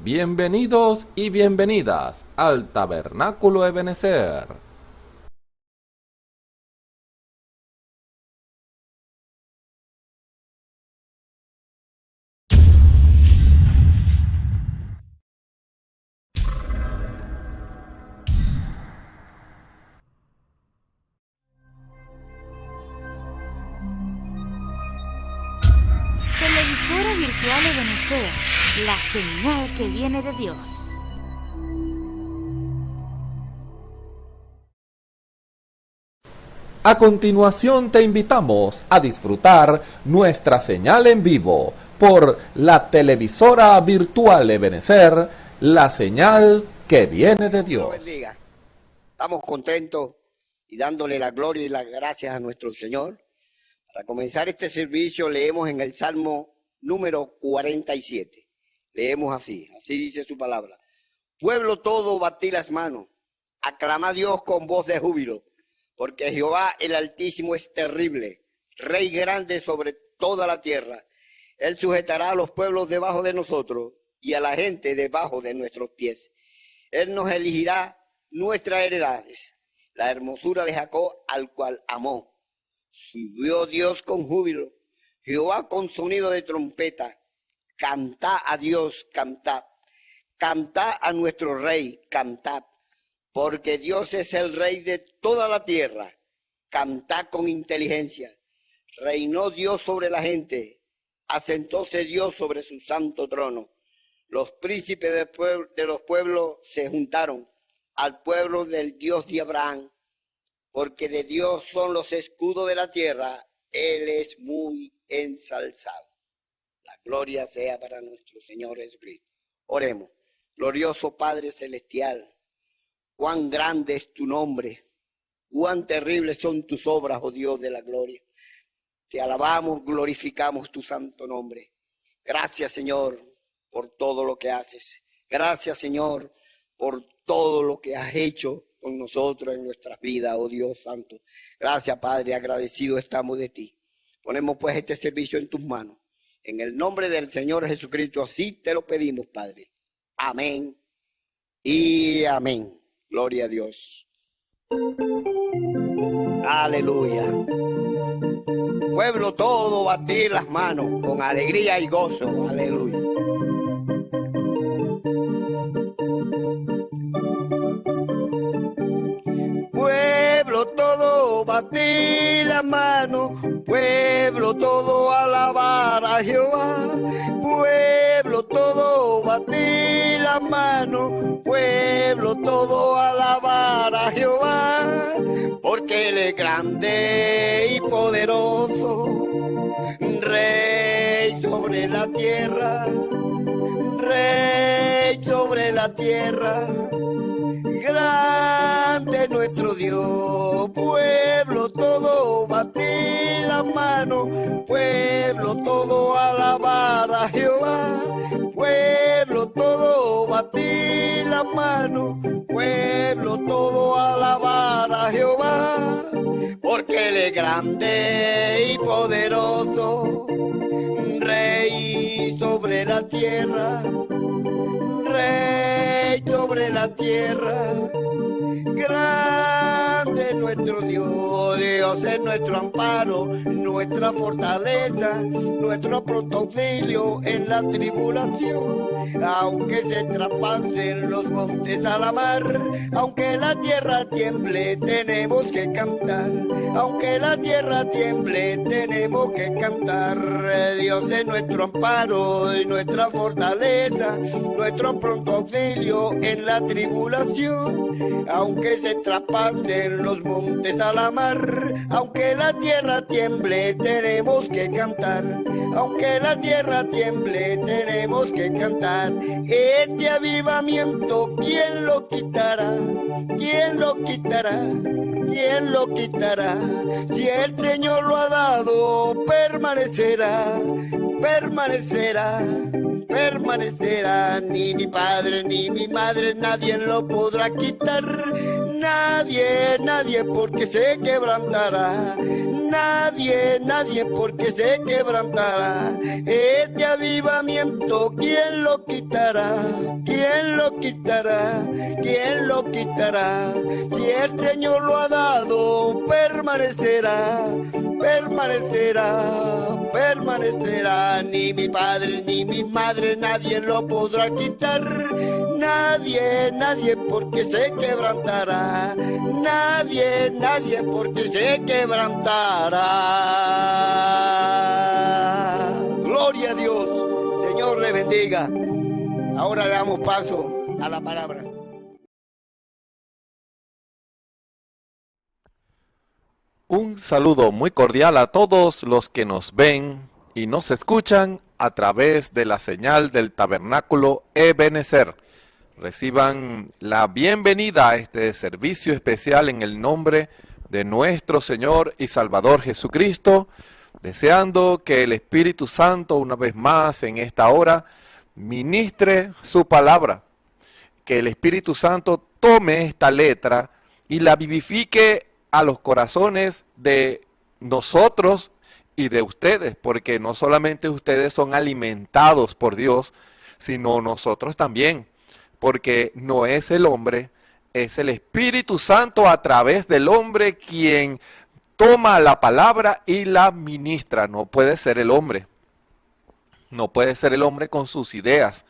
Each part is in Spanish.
Bienvenidos y bienvenidas al Tabernáculo Ebenezer. Televisora virtual Ebenezer, la señal que viene de Dios. A continuación te invitamos a disfrutar nuestra señal en vivo por la televisora virtual Ebenezer, la señal que viene de Dios. Dios bendiga. Estamos contentos y dándole la gloria y las gracias a nuestro Señor. Para comenzar este servicio leemos en el Salmo número 47. Leemos así dice su palabra. Pueblo todo, batid las manos, aclama a Dios con voz de júbilo, porque Jehová el Altísimo es terrible, Rey grande sobre toda la tierra. Él sujetará a los pueblos debajo de nosotros y a la gente debajo de nuestros pies. Él nos elegirá nuestras heredades, la hermosura de Jacob al cual amó. Subió Dios con júbilo, Jehová con sonido de trompeta. Cantad a Dios, cantad. Cantad a nuestro Rey, cantad. Porque Dios es el Rey de toda la tierra. Cantad con inteligencia. Reinó Dios sobre la gente. Asentóse Dios sobre su santo trono. Los príncipes de los pueblos se juntaron al pueblo del Dios de Abraham. Porque de Dios son los escudos de la tierra. Él es muy ensalzado. La gloria sea para nuestro Señor Jesucristo. Oremos. Glorioso Padre Celestial, cuán grande es tu nombre, cuán terribles son tus obras, oh Dios de la gloria. Te alabamos, glorificamos tu santo nombre. Gracias, Señor, por todo lo que haces. Gracias, Señor, por todo lo que has hecho con nosotros en nuestras vidas, oh Dios santo. Gracias, Padre, agradecidos estamos de ti. Ponemos pues este servicio en tus manos. En el nombre del Señor Jesucristo, así te lo pedimos, Padre. Amén y amén. Gloria a Dios. Aleluya. Pueblo todo, batir las manos con alegría y gozo. Aleluya. Pueblo todo, batir las manos. Pueblo todo, alabar a Jehová. Pueblo todo, batir las manos. Pueblo todo, alabar a Jehová. Porque Él es grande y poderoso, Rey sobre la tierra, Rey sobre la tierra. Grande nuestro Dios. Pueblo todo, batir la mano. Pueblo todo, alabar a Jehová. Pueblo todo, batir la mano. Pueblo todo, alabar a Jehová. Porque Él es grande y poderoso, Rey sobre la tierra, Rey sobre la tierra. Grande nuestro Dios, Dios es nuestro amparo, nuestra fortaleza, nuestro pronto auxilio en la tribulación. Aunque se traspasen los montes a la mar, aunque la tierra tiemble, tenemos que cantar. Aunque la tierra tiemble, tenemos que cantar. Dios es nuestro amparo y nuestra fortaleza, nuestro pronto auxilio en la tribulación. Aunque se traspasen los montes a la mar, aunque la tierra tiemble, tenemos que cantar. Aunque la tierra tiemble, tenemos que cantar. Este avivamiento, ¿quién lo quitará? ¿Quién lo quitará? ¿Quién lo quitará? Si el Señor lo ha dado, permanecerá, permanecerá, permanecerá. Ni mi padre ni mi madre, nadie lo podrá quitar. Nadie, nadie porque se quebrantará. Nadie, nadie porque se quebrantará. Este avivamiento, ¿quién lo quitará? ¿Quién lo quitará? ¿Quién lo quitará? Si el Señor lo ha dado, permanecerá, permanecerá, permanecerá. Ni mi padre ni mi madre, nadie lo podrá quitar. Nadie, nadie porque se quebrantará. Nadie, nadie porque se quebrantará. Gloria a Dios. Señor le bendiga. Ahora le damos paso a la palabra. Un saludo muy cordial a todos los que nos ven y nos escuchan a través de la señal del Tabernáculo Ebenezer. Reciban la bienvenida a este servicio especial en el nombre de nuestro Señor y Salvador Jesucristo, deseando que el Espíritu Santo una vez más en esta hora ministre su palabra, que el Espíritu Santo tome esta letra y la vivifique a los corazones de nosotros y de ustedes, porque no solamente ustedes son alimentados por Dios, sino nosotros también, porque no es el hombre, es el Espíritu Santo a través del hombre quien toma la palabra y la ministra. No puede ser el hombre, no puede ser el hombre con sus ideas,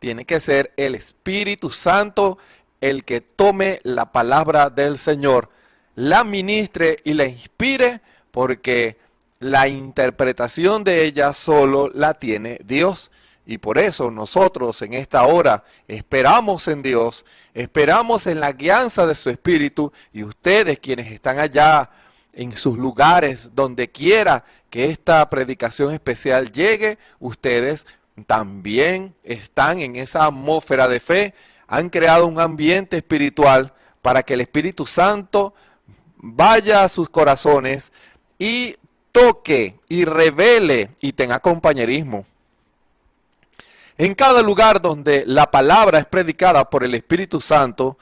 tiene que ser el Espíritu Santo el que tome la palabra del Señor, la ministre y la inspire, porque la interpretación de ella solo la tiene Dios. Y por eso nosotros en esta hora esperamos en Dios, esperamos en la guianza de su Espíritu, y ustedes quienes están allá en sus lugares, donde quiera que esta predicación especial llegue, ustedes también están en esa atmósfera de fe, han creado un ambiente espiritual para que el Espíritu Santo vaya a sus corazones y toque y revele y tenga compañerismo. En cada lugar donde la palabra es predicada por el Espíritu Santo,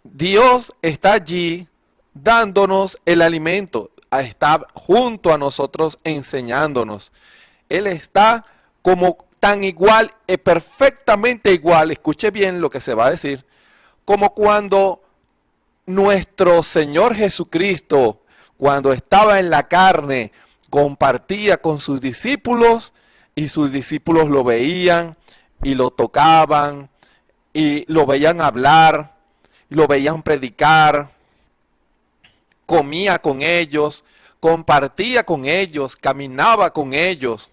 Dios está allí dándonos el alimento, está junto a nosotros enseñándonos. Él está como tan igual, perfectamente igual, escuche bien lo que se va a decir, como cuando nuestro Señor Jesucristo, cuando estaba en la carne, compartía con sus discípulos, y sus discípulos lo veían y lo tocaban y lo veían hablar, lo veían predicar, comía con ellos, compartía con ellos, caminaba con ellos.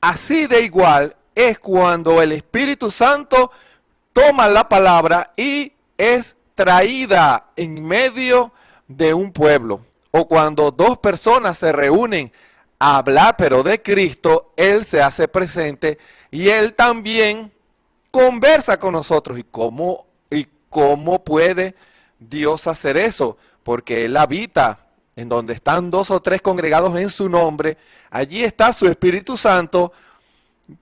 Así de igual es cuando el Espíritu Santo toma la palabra y es traída en medio de un pueblo, o cuando dos personas se reúnen a hablar pero de Cristo, Él se hace presente y Él también conversa con nosotros. ¿Y cómo puede Dios hacer eso? Porque Él habita en donde están dos o tres congregados en su nombre. Allí está su Espíritu Santo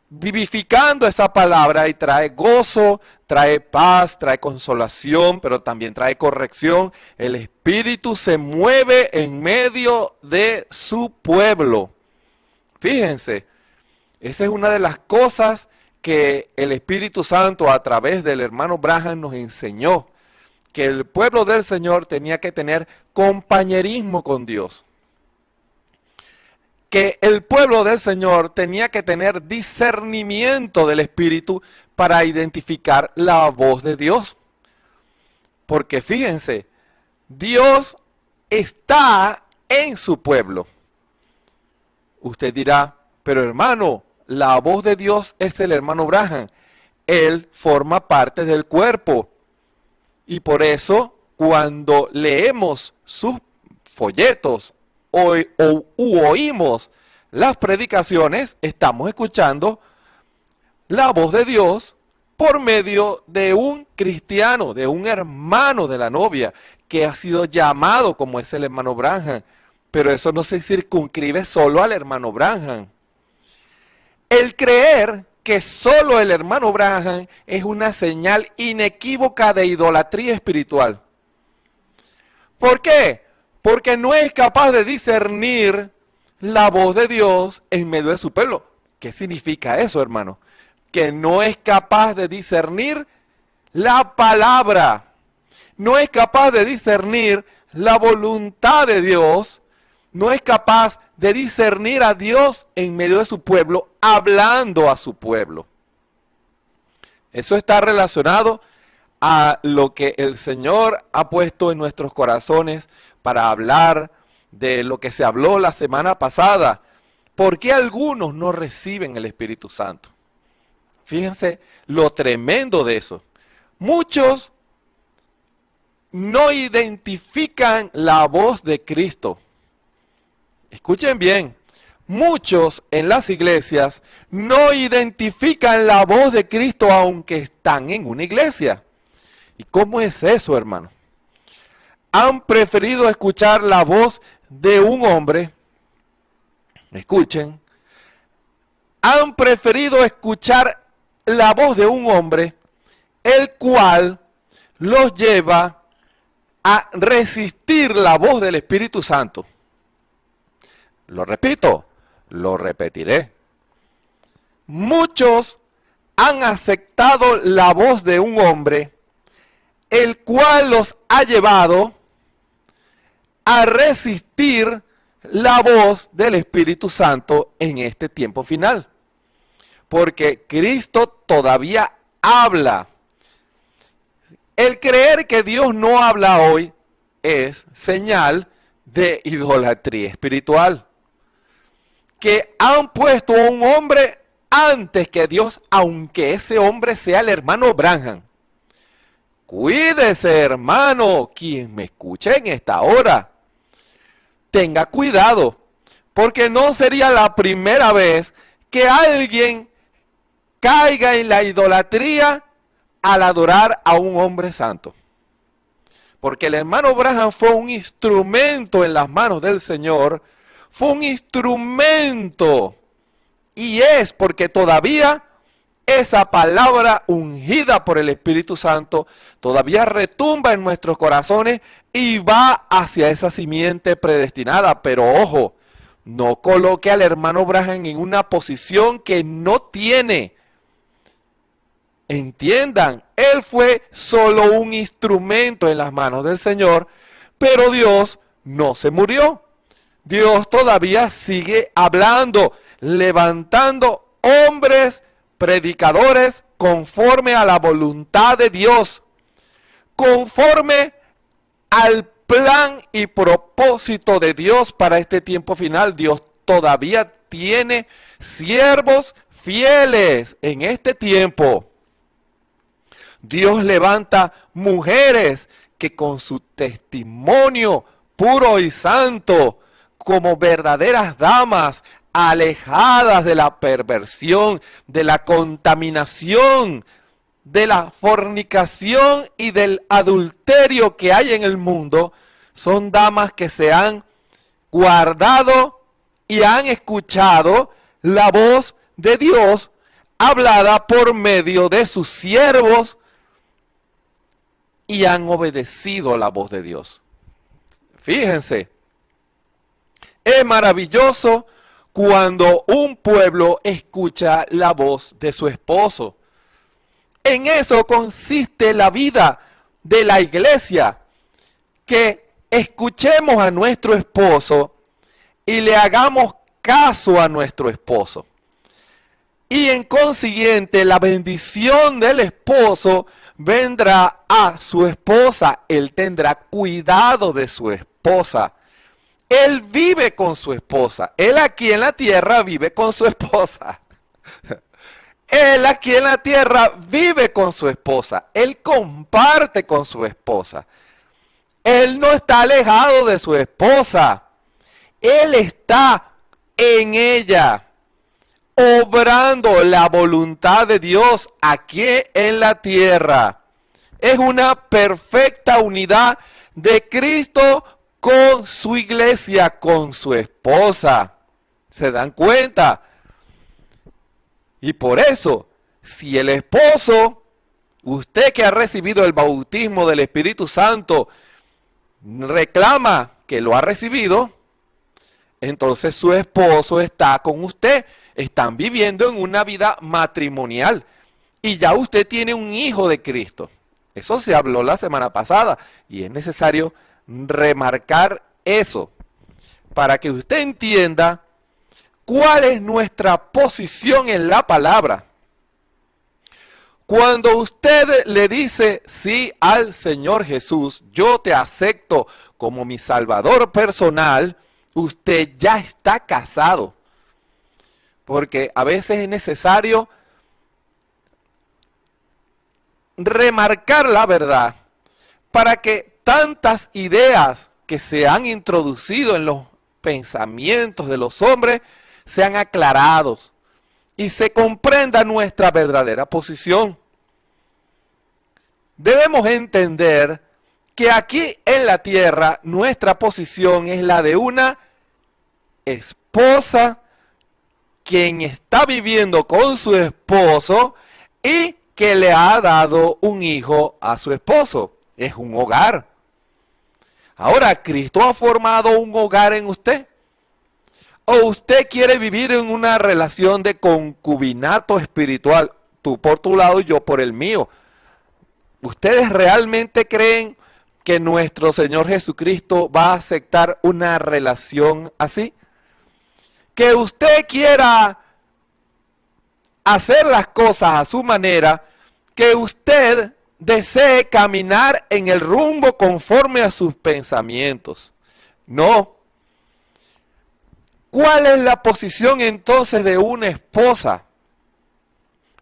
vivificando esa palabra y trae gozo, trae paz, trae consolación, pero también trae corrección. El Espíritu se mueve en medio de su pueblo. Fíjense, esa es una de las cosas que el Espíritu Santo a través del hermano Branham nos enseñó, que el pueblo del Señor tenía que tener compañerismo con Dios, que el pueblo del Señor tenía que tener discernimiento del Espíritu para identificar la voz de Dios. Porque fíjense, Dios está en su pueblo. Usted dirá, pero hermano, la voz de Dios es el hermano Branham. Él forma parte del cuerpo. Y por eso, cuando leemos sus folletos o oímos las predicaciones, estamos escuchando la voz de Dios por medio de un cristiano, de un hermano de la novia, que ha sido llamado como es el hermano Branham. Pero eso no se circunscribe solo al hermano Branham. El creer que solo el hermano Branham es una señal inequívoca de idolatría espiritual. ¿Por qué? Porque no es capaz de discernir la voz de Dios en medio de su pueblo. ¿Qué significa eso, hermano? Que no es capaz de discernir la palabra. No es capaz de discernir la voluntad de Dios. No es capaz de discernir a Dios en medio de su pueblo, hablando a su pueblo. Eso está relacionado a lo que el Señor ha puesto en nuestros corazones para hablar de lo que se habló la semana pasada. ¿Por qué algunos no reciben el Espíritu Santo? Fíjense lo tremendo de eso. Muchos no identifican la voz de Cristo. Escuchen bien, muchos en las iglesias no identifican la voz de Cristo aunque están en una iglesia. ¿Y cómo es eso, hermano? Han preferido escuchar la voz de un hombre. Escuchen. Han preferido escuchar la voz de un hombre, el cual los lleva a resistir la voz del Espíritu Santo. Lo repito, lo repetiré. Muchos han aceptado la voz de un hombre, el cual los ha llevado a resistir la voz del Espíritu Santo en este tiempo final. Porque Cristo todavía habla. El creer que Dios no habla hoy es señal de idolatría espiritual. Que han puesto a un hombre antes que Dios, aunque ese hombre sea el hermano Branham. Cuídese, hermano, quien me escuche en esta hora. Tenga cuidado, porque no sería la primera vez que alguien caiga en la idolatría al adorar a un hombre santo. Porque el hermano Branham fue un instrumento en las manos del Señor, fue un instrumento, y es porque todavía esa palabra ungida por el Espíritu Santo todavía retumba en nuestros corazones y va hacia esa simiente predestinada. Pero ojo, no coloque al hermano Branham en una posición que no tiene. Entiendan, él fue solo un instrumento en las manos del Señor, pero Dios no se murió. Dios todavía sigue hablando, levantando hombres predicadores conforme a la voluntad de Dios, conforme al plan y propósito de Dios para este tiempo final. Dios todavía tiene siervos fieles en este tiempo. Dios levanta mujeres que con su testimonio puro y santo, como verdaderas damas, alejadas de la perversión, de la contaminación, de la fornicación y del adulterio que hay en el mundo, son damas que se han guardado y han escuchado la voz de Dios hablada por medio de sus siervos y han obedecido la voz de Dios. Fíjense, es maravilloso cuando un pueblo escucha la voz de su esposo. En eso consiste la vida de la iglesia, que escuchemos a nuestro esposo y le hagamos caso a nuestro esposo. Y en consiguiente la bendición del esposo vendrá a su esposa. Él tendrá cuidado de su esposa. Él vive con su esposa. Él aquí en la tierra vive con su esposa. Él aquí en la tierra vive con su esposa. Él comparte con su esposa. Él no está alejado de su esposa. Él está en ella, obrando la voluntad de Dios aquí en la tierra. Es una perfecta unidad de Cristo con su iglesia, con su esposa. ¿Se dan cuenta? Y por eso, si el esposo, usted que ha recibido el bautismo del Espíritu Santo, reclama que lo ha recibido, entonces su esposo está con usted. Están viviendo en una vida matrimonial. Y ya usted tiene un hijo de Cristo. Eso se habló la semana pasada. Y es necesario remarcar eso para que usted entienda cuál es nuestra posición en la palabra. Cuando usted le dice sí al Señor Jesús, yo te acepto como mi Salvador personal, usted ya está casado. Porque a veces es necesario remarcar la verdad para que tantas ideas que se han introducido en los pensamientos de los hombres sean aclarados y se comprenda nuestra verdadera posición. Debemos entender que aquí en la tierra nuestra posición es la de una esposa quien está viviendo con su esposo y que le ha dado un hijo a su esposo. Es un hogar. Ahora, ¿Cristo ha formado un hogar en usted? ¿O usted quiere vivir en una relación de concubinato espiritual? Tú por tu lado y yo por el mío. ¿Ustedes realmente creen que nuestro Señor Jesucristo va a aceptar una relación así? Que usted quiera hacer las cosas a su manera, que usted desee caminar en el rumbo conforme a sus pensamientos. No. ¿Cuál es la posición entonces de una esposa?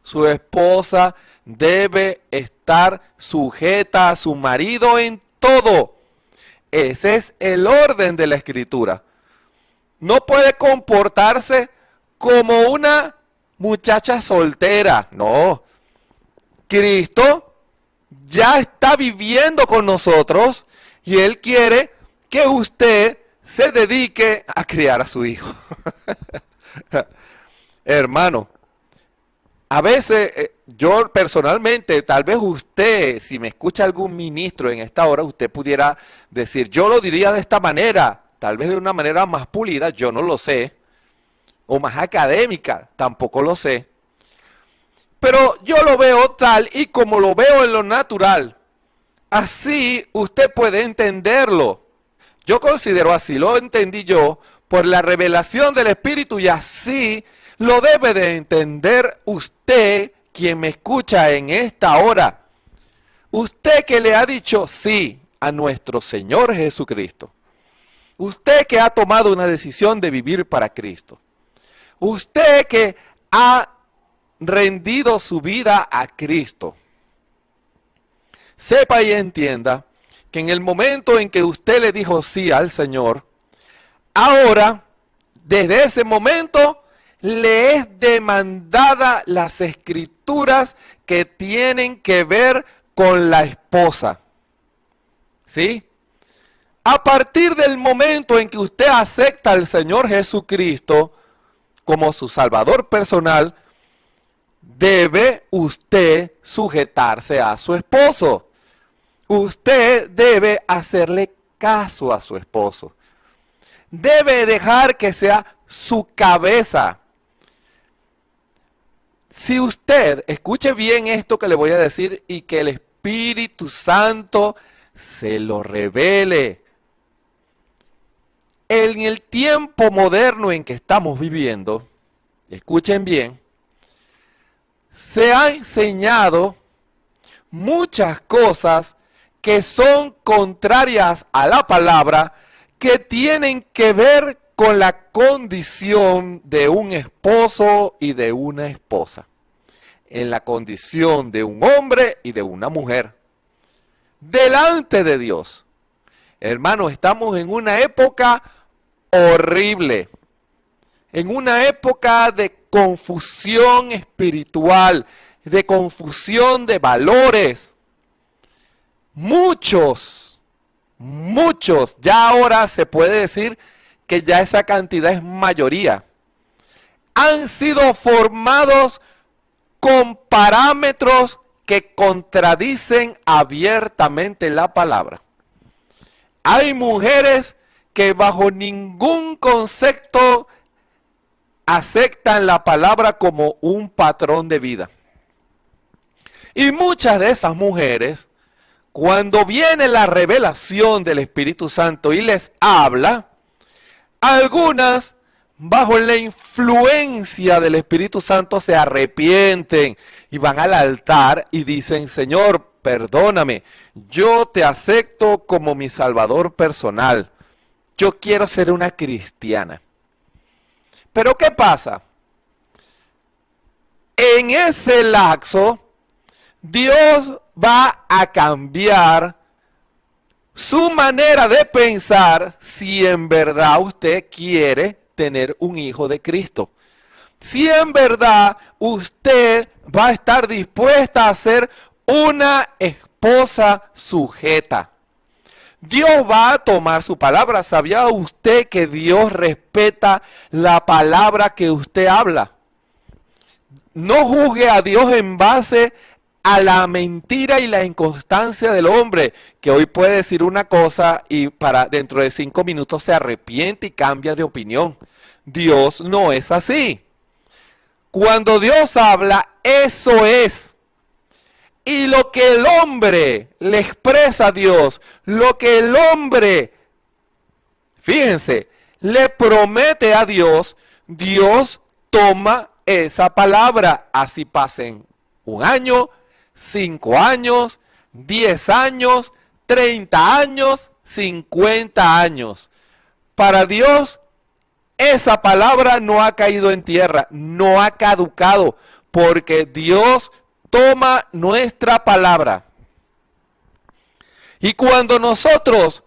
Su esposa debe estar sujeta a su marido en todo. Ese es el orden de la Escritura. No puede comportarse como una muchacha soltera. No. Cristo ya está viviendo con nosotros y Él quiere que usted se dedique a criar a su hijo. Hermano, a veces yo personalmente, tal vez usted, si me escucha algún ministro en esta hora, usted pudiera decir, yo lo diría de esta manera, tal vez de una manera más pulida, yo no lo sé, o más académica, tampoco lo sé. Pero yo lo veo tal y como lo veo en lo natural. Así usted puede entenderlo. Yo considero así, lo entendí yo, por la revelación del Espíritu y así lo debe de entender usted, quien me escucha en esta hora. Usted que le ha dicho sí a nuestro Señor Jesucristo. Usted que ha tomado una decisión de vivir para Cristo. Usted que ha rendido su vida a Cristo. Sepa y entienda que en el momento en que usted le dijo sí al Señor, ahora, desde ese momento, le es demandada las escrituras que tienen que ver con la esposa. ¿Sí? A partir del momento en que usted acepta al Señor Jesucristo como su Salvador personal, debe usted sujetarse a su esposo. Usted debe hacerle caso a su esposo. Debe dejar que sea su cabeza. Si usted, escuche bien esto que le voy a decir y que el Espíritu Santo se lo revele. En el tiempo moderno en que estamos viviendo, escuchen bien, se ha enseñado muchas cosas que son contrarias a la palabra, que tienen que ver con la condición de un esposo y de una esposa, en la condición de un hombre y de una mujer, delante de Dios. Hermanos, estamos en una época horrible, en una época de confusión espiritual, de confusión de valores. Muchos, ya ahora se puede decir que ya esa cantidad es mayoría, han sido formados con parámetros que contradicen abiertamente la palabra. Hay mujeres que bajo ningún concepto aceptan la palabra como un patrón de vida. Y muchas de esas mujeres, cuando viene la revelación del Espíritu Santo y les habla, algunas bajo la influencia del Espíritu Santo se arrepienten y van al altar y dicen: Señor, perdóname, yo te acepto como mi Salvador personal. Yo quiero ser una cristiana. Pero ¿qué pasa? En ese lapso, Dios va a cambiar su manera de pensar si en verdad usted quiere tener un hijo de Cristo. Si en verdad usted va a estar dispuesta a ser una esposa sujeta. Dios va a tomar su palabra. ¿Sabía usted que Dios respeta la palabra que usted habla? No juzgue a Dios en base a la mentira y la inconstancia del hombre, que hoy puede decir una cosa y para dentro de 5 minutos se arrepiente y cambia de opinión. Dios no es así. Cuando Dios habla, eso es. Y lo que el hombre le expresa a Dios, lo que el hombre, fíjense, le promete a Dios, Dios toma esa palabra. Así pasen 1 año, 5 años, 10 años, 30 años, 50 años. Para Dios, esa palabra no ha caído en tierra, no ha caducado, porque Dios toma nuestra palabra. Y cuando nosotros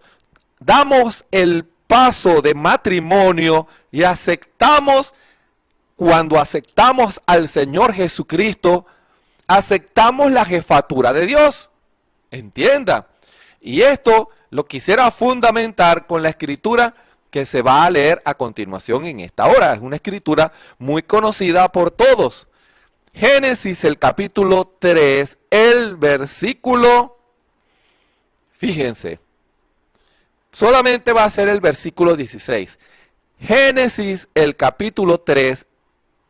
damos el paso de matrimonio y cuando aceptamos al Señor Jesucristo, aceptamos la jefatura de Dios. Entienda. Y esto lo quisiera fundamentar con la escritura que se va a leer a continuación en esta hora. Es una escritura muy conocida por todos. Génesis, el capítulo 3, el versículo, fíjense, solamente va a ser el versículo 16. Génesis, el capítulo 3,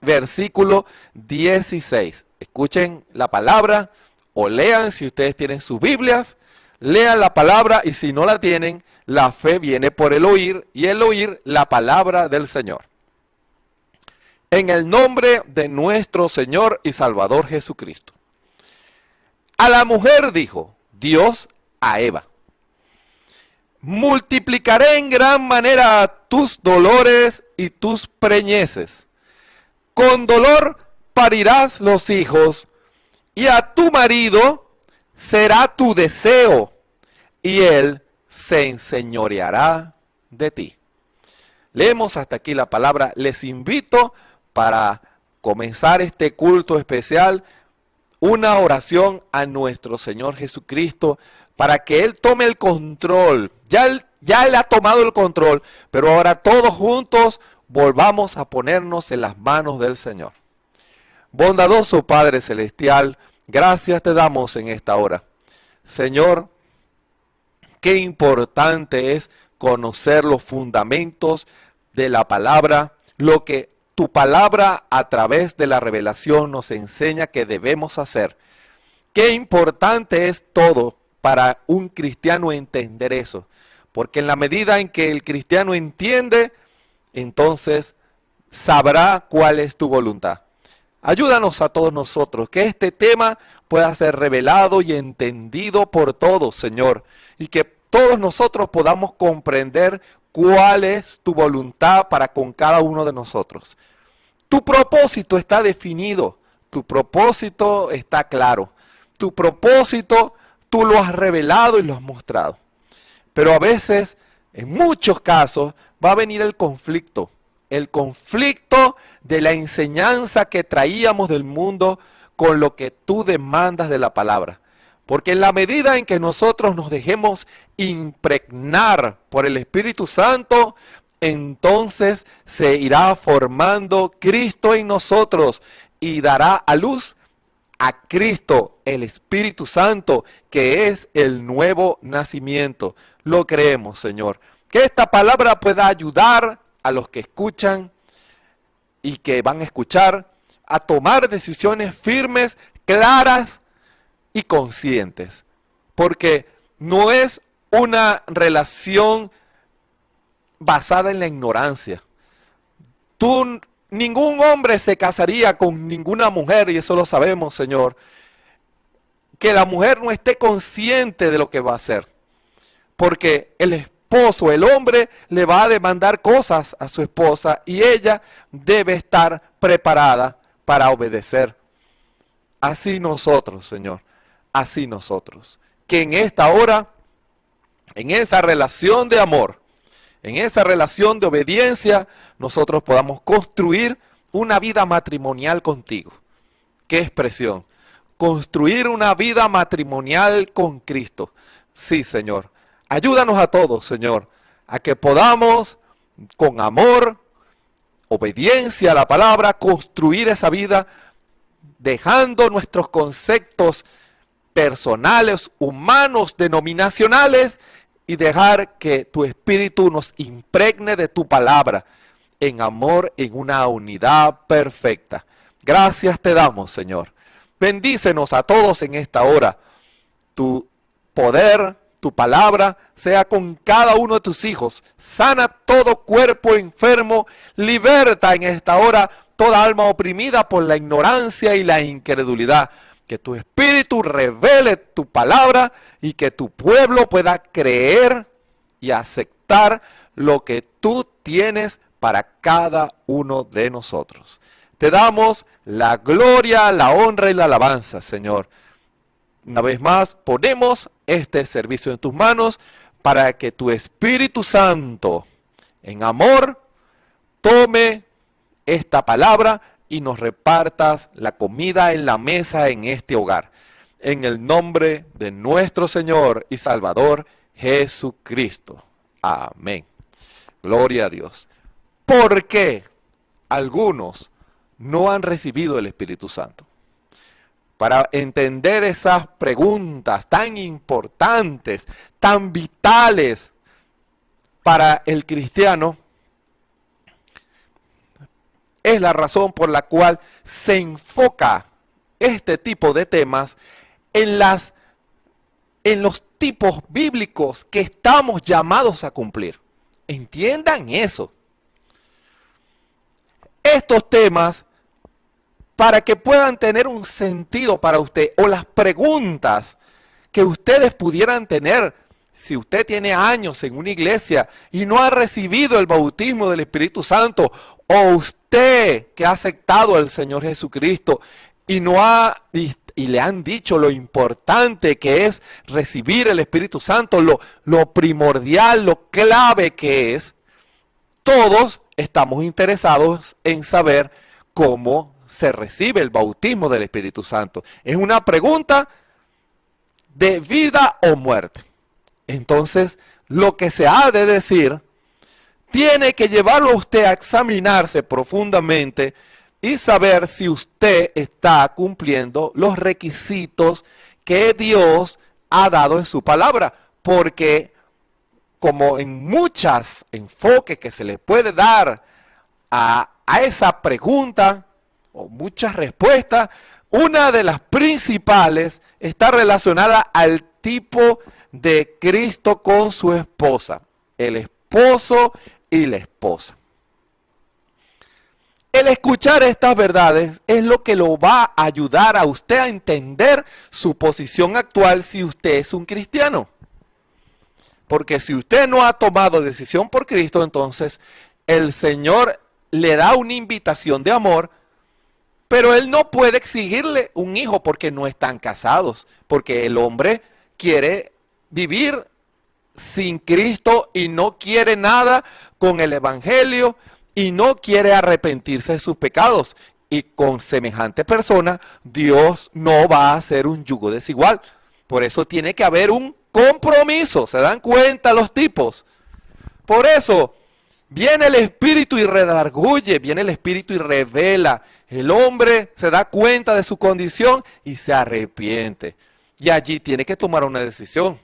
versículo 16. Escuchen la palabra o lean si ustedes tienen sus Biblias. Lean la palabra y si no la tienen, la fe viene por el oír y el oír la palabra del Señor. En el nombre de nuestro Señor y Salvador Jesucristo. A la mujer dijo Dios a Eva: multiplicaré en gran manera tus dolores y tus preñeces. Con dolor parirás los hijos, y a tu marido será tu deseo, y él se enseñoreará de ti. Leemos hasta aquí la palabra. Les invito para comenzar este culto especial, una oración a nuestro Señor Jesucristo, para que Él tome el control. Ya Él ha tomado el control, pero ahora todos juntos volvamos a ponernos en las manos del Señor. Bondadoso Padre Celestial, gracias te damos en esta hora. Señor, qué importante es conocer los fundamentos de la palabra, lo que tu palabra a través de la revelación nos enseña que debemos hacer. Qué importante es todo para un cristiano entender eso. Porque en la medida en que el cristiano entiende, entonces sabrá cuál es tu voluntad. Ayúdanos a todos nosotros, que este tema pueda ser revelado y entendido por todos, Señor. Y que todos nosotros podamos comprender cuál es tu voluntad para con cada uno de nosotros. Tu propósito está definido, tu propósito está claro, tu propósito tú lo has revelado y lo has mostrado. Pero a veces, en muchos casos, va a venir el conflicto de la enseñanza que traíamos del mundo con lo que tú demandas de la palabra. Porque en la medida en que nosotros nos dejemos impregnar por el Espíritu Santo, entonces se irá formando Cristo en nosotros y dará a luz a Cristo, el Espíritu Santo, que es el nuevo nacimiento. Lo creemos, Señor. Que esta palabra pueda ayudar a los que escuchan y que van a escuchar a tomar decisiones firmes, claras y conscientes. Porque no es una relación basada en la ignorancia. Ningún hombre se casaría con ninguna mujer, y eso lo sabemos, Señor, que la mujer no esté consciente de lo que va a hacer. Porque el esposo, el hombre, le va a demandar cosas a su esposa y ella debe estar preparada para obedecer. Así nosotros, Señor, así nosotros. Que en esta hora, en esa relación de amor, en esa relación de obediencia, nosotros podamos construir una vida matrimonial contigo. ¡Qué expresión! Construir una vida matrimonial con Cristo. Sí, Señor. Ayúdanos a todos, Señor, a que podamos, con amor, obediencia a la palabra, construir esa vida, dejando nuestros conceptos personales, humanos, denominacionales, y dejar que tu Espíritu nos impregne de tu palabra en amor, en una unidad perfecta. Gracias te damos, Señor. Bendícenos a todos en esta hora. Tu poder, tu palabra, sea con cada uno de tus hijos. Sana todo cuerpo enfermo. Liberta en esta hora toda alma oprimida por la ignorancia y la incredulidad. Que tu Espíritu revele tu palabra y que tu pueblo pueda creer y aceptar lo que tú tienes para cada uno de nosotros. Te damos la gloria, la honra y la alabanza, Señor. Una vez más, ponemos este servicio en tus manos para que tu Espíritu Santo, en amor, tome esta palabra y nos repartas la comida en la mesa en este hogar. En el nombre de nuestro Señor y Salvador Jesucristo. Amén. Gloria a Dios. ¿Por qué algunos no han recibido el Espíritu Santo? Para entender esas preguntas tan importantes, tan vitales para el cristiano, es la razón por la cual se enfoca este tipo de temas en los tipos bíblicos que estamos llamados a cumplir. Entiendan eso. Estos temas, para que puedan tener un sentido para usted, o las preguntas que ustedes pudieran tener, si usted tiene años en una iglesia y no ha recibido el bautismo del Espíritu Santo, o usted que ha aceptado al Señor Jesucristo y le han dicho lo importante que es recibir el Espíritu Santo, lo primordial, lo clave que es, todos estamos interesados en saber cómo se recibe el bautismo del Espíritu Santo. Es una pregunta de vida o muerte. Entonces, lo que se ha de decir tiene que llevarlo a usted a examinarse profundamente y saber si usted está cumpliendo los requisitos que Dios ha dado en su palabra. Porque como en muchos enfoques que se le puede dar a esa pregunta, o muchas respuestas, una de las principales está relacionada al tipo de Cristo con su esposa, el esposo y la esposa. El escuchar estas verdades es lo que lo va a ayudar a usted a entender su posición actual si usted es un cristiano. Porque si usted no ha tomado decisión por Cristo, entonces el Señor le da una invitación de amor, pero Él no puede exigirle un hijo porque no están casados, porque el hombre quiere vivir sin Cristo y no quiere nada con el Evangelio y no quiere arrepentirse de sus pecados. Y con semejante persona, Dios no va a hacer un yugo desigual. Por eso tiene que haber un compromiso. ¿Se dan cuenta los tipos? Por eso, Viene el Espíritu y redarguye, viene el Espíritu y revela. El hombre se da cuenta de su condición y se arrepiente. Y allí tiene que tomar una decisión.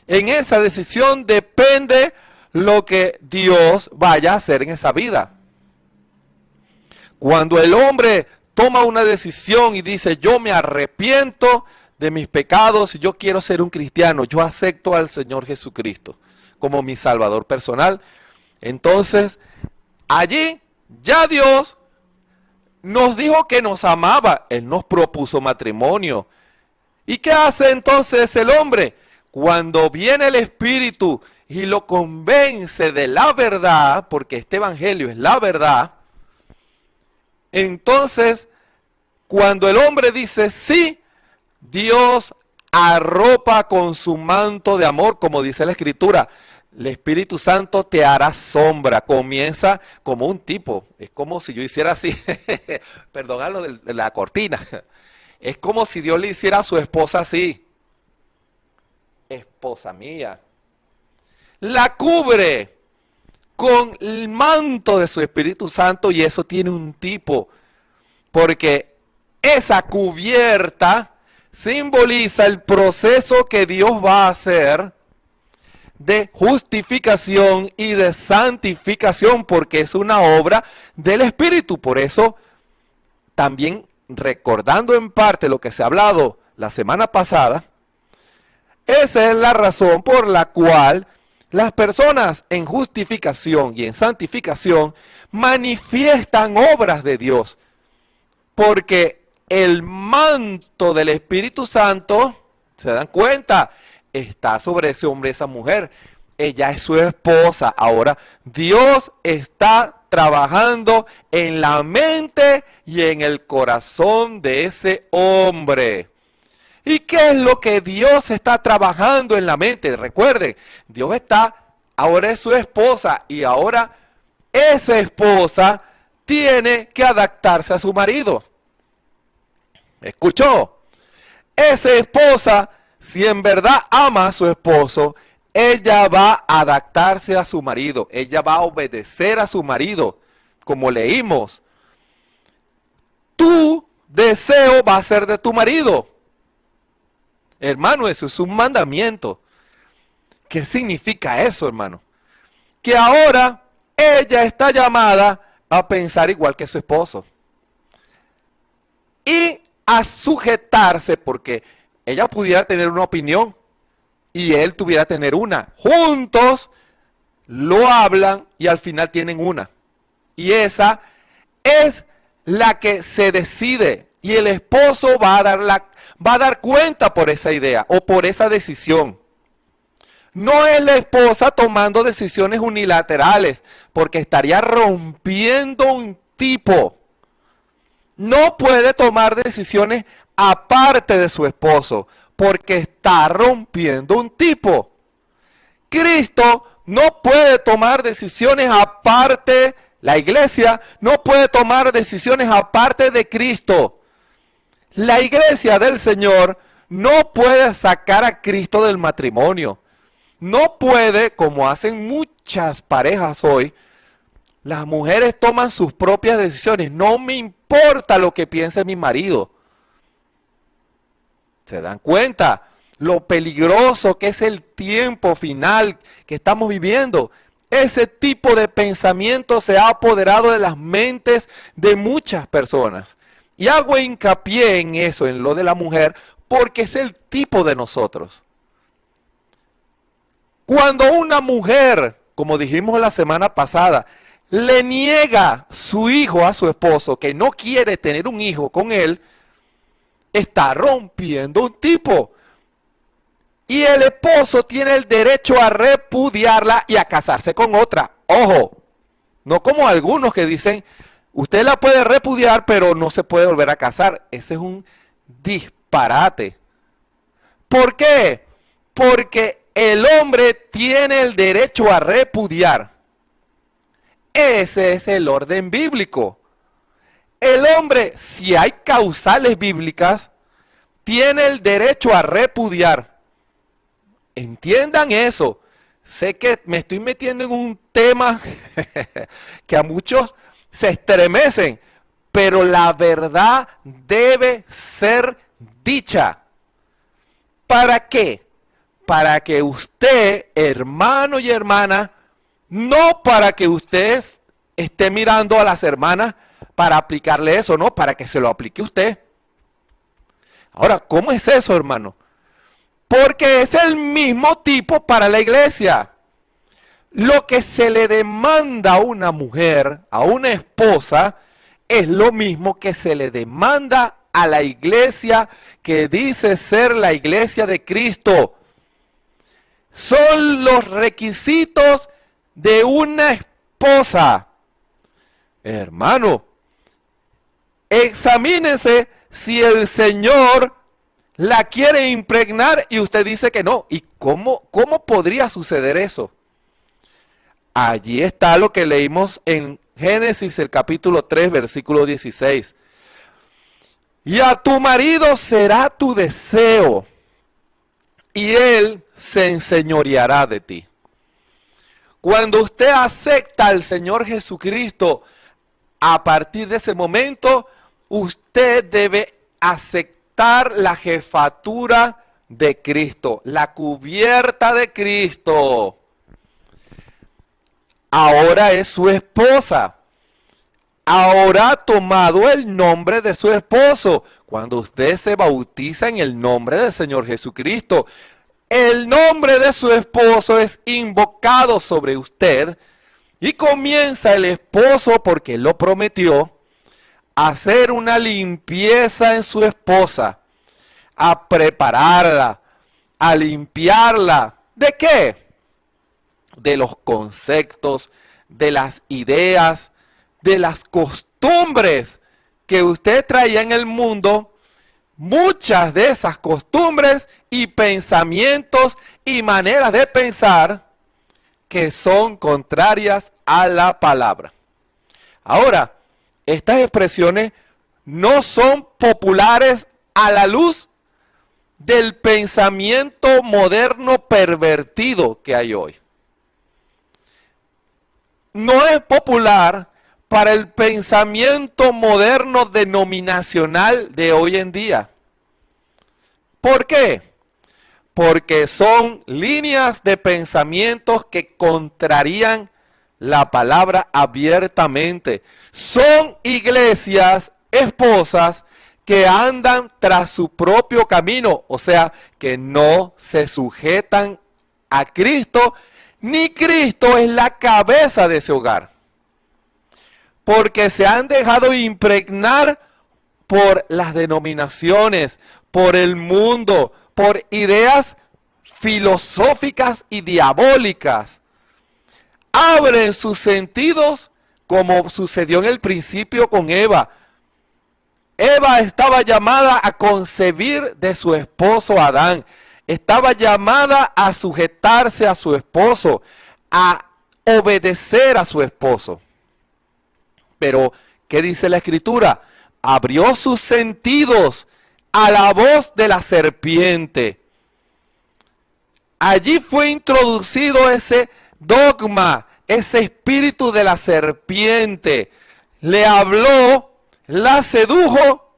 En esa decisión depende lo que Dios vaya a hacer en esa vida. Cuando el hombre toma una decisión y dice, yo me arrepiento de mis pecados, yo quiero ser un cristiano, yo acepto al Señor Jesucristo como mi Salvador personal, entonces allí ya Dios nos dijo que nos amaba, Él nos propuso matrimonio. ¿Y qué hace entonces el hombre? Cuando viene el Espíritu y lo convence de la verdad, porque este evangelio es la verdad, entonces cuando el hombre dice sí, Dios arropa con su manto de amor, como dice la Escritura. El Espíritu Santo te hará sombra. Comienza como un tipo. Es como si yo hiciera así. Perdón, lo de la cortina. Es como si Dios le hiciera a su esposa así. Esposa mía. La cubre con el manto de su Espíritu Santo y eso tiene un tipo. Porque esa cubierta simboliza el proceso que Dios va a hacer de justificación y de santificación, porque es una obra del Espíritu. Por eso, también recordando en parte lo que se ha hablado la semana pasada, esa es la razón por la cual las personas en justificación y en santificación manifiestan obras de Dios, porque el manto del Espíritu Santo, ¿se dan cuenta?, está sobre ese hombre, esa mujer. Ella es su esposa. Ahora, Dios está trabajando en la mente y en el corazón de ese hombre. ¿Y qué es lo que Dios está trabajando en la mente? Recuerden, Dios ahora es su esposa y ahora esa esposa tiene que adaptarse a su marido. ¿Escuchó? Esa esposa, si en verdad ama a su esposo, ella va a adaptarse a su marido. Ella va a obedecer a su marido. Como leímos, tu deseo va a ser de tu marido. Hermano, eso es un mandamiento. ¿Qué significa eso, hermano? Que ahora ella está llamada a pensar igual que su esposo. Y a sujetarse, porque ella pudiera tener una opinión y él tuviera tener una. Juntos lo hablan y al final tienen una. Y esa es la que se decide. Y el esposo va a dar cuenta por esa idea o por esa decisión. No es la esposa tomando decisiones unilaterales, porque estaría rompiendo un tipo. No puede tomar decisiones aparte de su esposo, porque está rompiendo un tipo. Cristo no puede tomar decisiones aparte, la iglesia no puede tomar decisiones aparte de Cristo. La iglesia del Señor no puede sacar a Cristo del matrimonio. No puede, como hacen muchas parejas hoy, las mujeres toman sus propias decisiones. No me importa lo que piense mi marido. ¿Se dan cuenta lo peligroso que es el tiempo final que estamos viviendo? Ese tipo de pensamiento se ha apoderado de las mentes de muchas personas. Y hago hincapié en eso, en lo de la mujer, porque es el tipo de nosotros. Cuando una mujer, como dijimos la semana pasada, le niega su hijo a su esposo, que no quiere tener un hijo con él, está rompiendo un tipo. Y el esposo tiene el derecho a repudiarla y a casarse con otra. Ojo, no como algunos que dicen, usted la puede repudiar, pero no se puede volver a casar. Ese es un disparate. ¿Por qué? Porque el hombre tiene el derecho a repudiar. Ese es el orden bíblico. El hombre, si hay causales bíblicas, tiene el derecho a repudiar. Entiendan eso. Sé que me estoy metiendo en un tema que a muchos se estremecen, pero la verdad debe ser dicha. ¿Para qué? Para que usted, hermano y hermana, no para que usted esté mirando a las hermanas para aplicarle eso, no, para que se lo aplique usted. Ahora, ¿cómo es eso, hermano? Porque es el mismo tipo para la iglesia. Lo que se le demanda a una mujer, a una esposa, es lo mismo que se le demanda a la iglesia que dice ser la iglesia de Cristo. Son los requisitos de una esposa. Hermano, examínese si el Señor la quiere impregnar y usted dice que no. ¿Y cómo podría suceder eso? Allí está lo que leímos en Génesis, el capítulo 3, versículo 16. Y a tu marido será tu deseo, y él se enseñoreará de ti. Cuando usted acepta al Señor Jesucristo, a partir de ese momento, usted debe aceptar la jefatura de Cristo, la cubierta de Cristo. Ahora es su esposa. Ahora ha tomado el nombre de su esposo. Cuando usted se bautiza en el nombre del Señor Jesucristo, el nombre de su esposo es invocado sobre usted y comienza el esposo, porque lo prometió, a hacer una limpieza en su esposa, a prepararla, a limpiarla. ¿De qué? De los conceptos, de las ideas, de las costumbres que usted traía en el mundo. Muchas de esas costumbres y pensamientos y maneras de pensar que son contrarias a la palabra. Ahora, estas expresiones no son populares a la luz del pensamiento moderno pervertido que hay hoy. No es popular para el pensamiento moderno denominacional de hoy en día. ¿Por qué? Porque son líneas de pensamientos que contrarían la palabra abiertamente. Son iglesias, esposas, que andan tras su propio camino, o sea, que no se sujetan a Cristo, ni Cristo es la cabeza de ese hogar. Porque se han dejado impregnar por las denominaciones, por el mundo, por ideas filosóficas y diabólicas. Abren sus sentidos como sucedió en el principio con Eva. Eva estaba llamada a concebir de su esposo Adán. Estaba llamada a sujetarse a su esposo, a obedecer a su esposo. Pero, ¿qué dice la Escritura? Abrió sus sentidos a la voz de la serpiente. Allí fue introducido ese dogma, ese espíritu de la serpiente. Le habló, la sedujo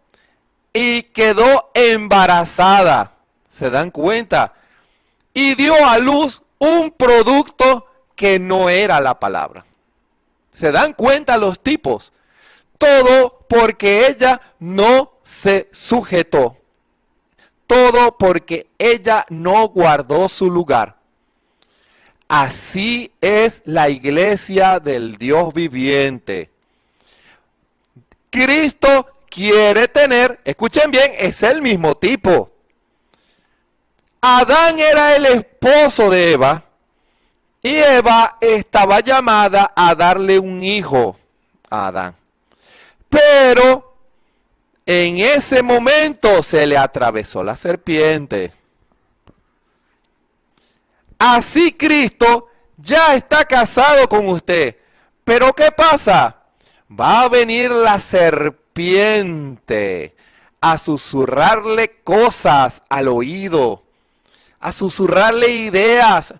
y quedó embarazada. ¿Se dan cuenta? Y dio a luz un producto que no era la palabra. ¿Se dan cuenta los tipos? Todo porque ella no se sujetó. Todo porque ella no guardó su lugar. Así es la iglesia del Dios viviente. Cristo quiere tener, escuchen bien, es el mismo tipo. Adán era el esposo de Eva y Eva estaba llamada a darle un hijo a Adán. Pero en ese momento se le atravesó la serpiente. Así Cristo ya está casado con usted. Pero ¿qué pasa? Va a venir la serpiente a susurrarle cosas al oído, a susurrarle ideas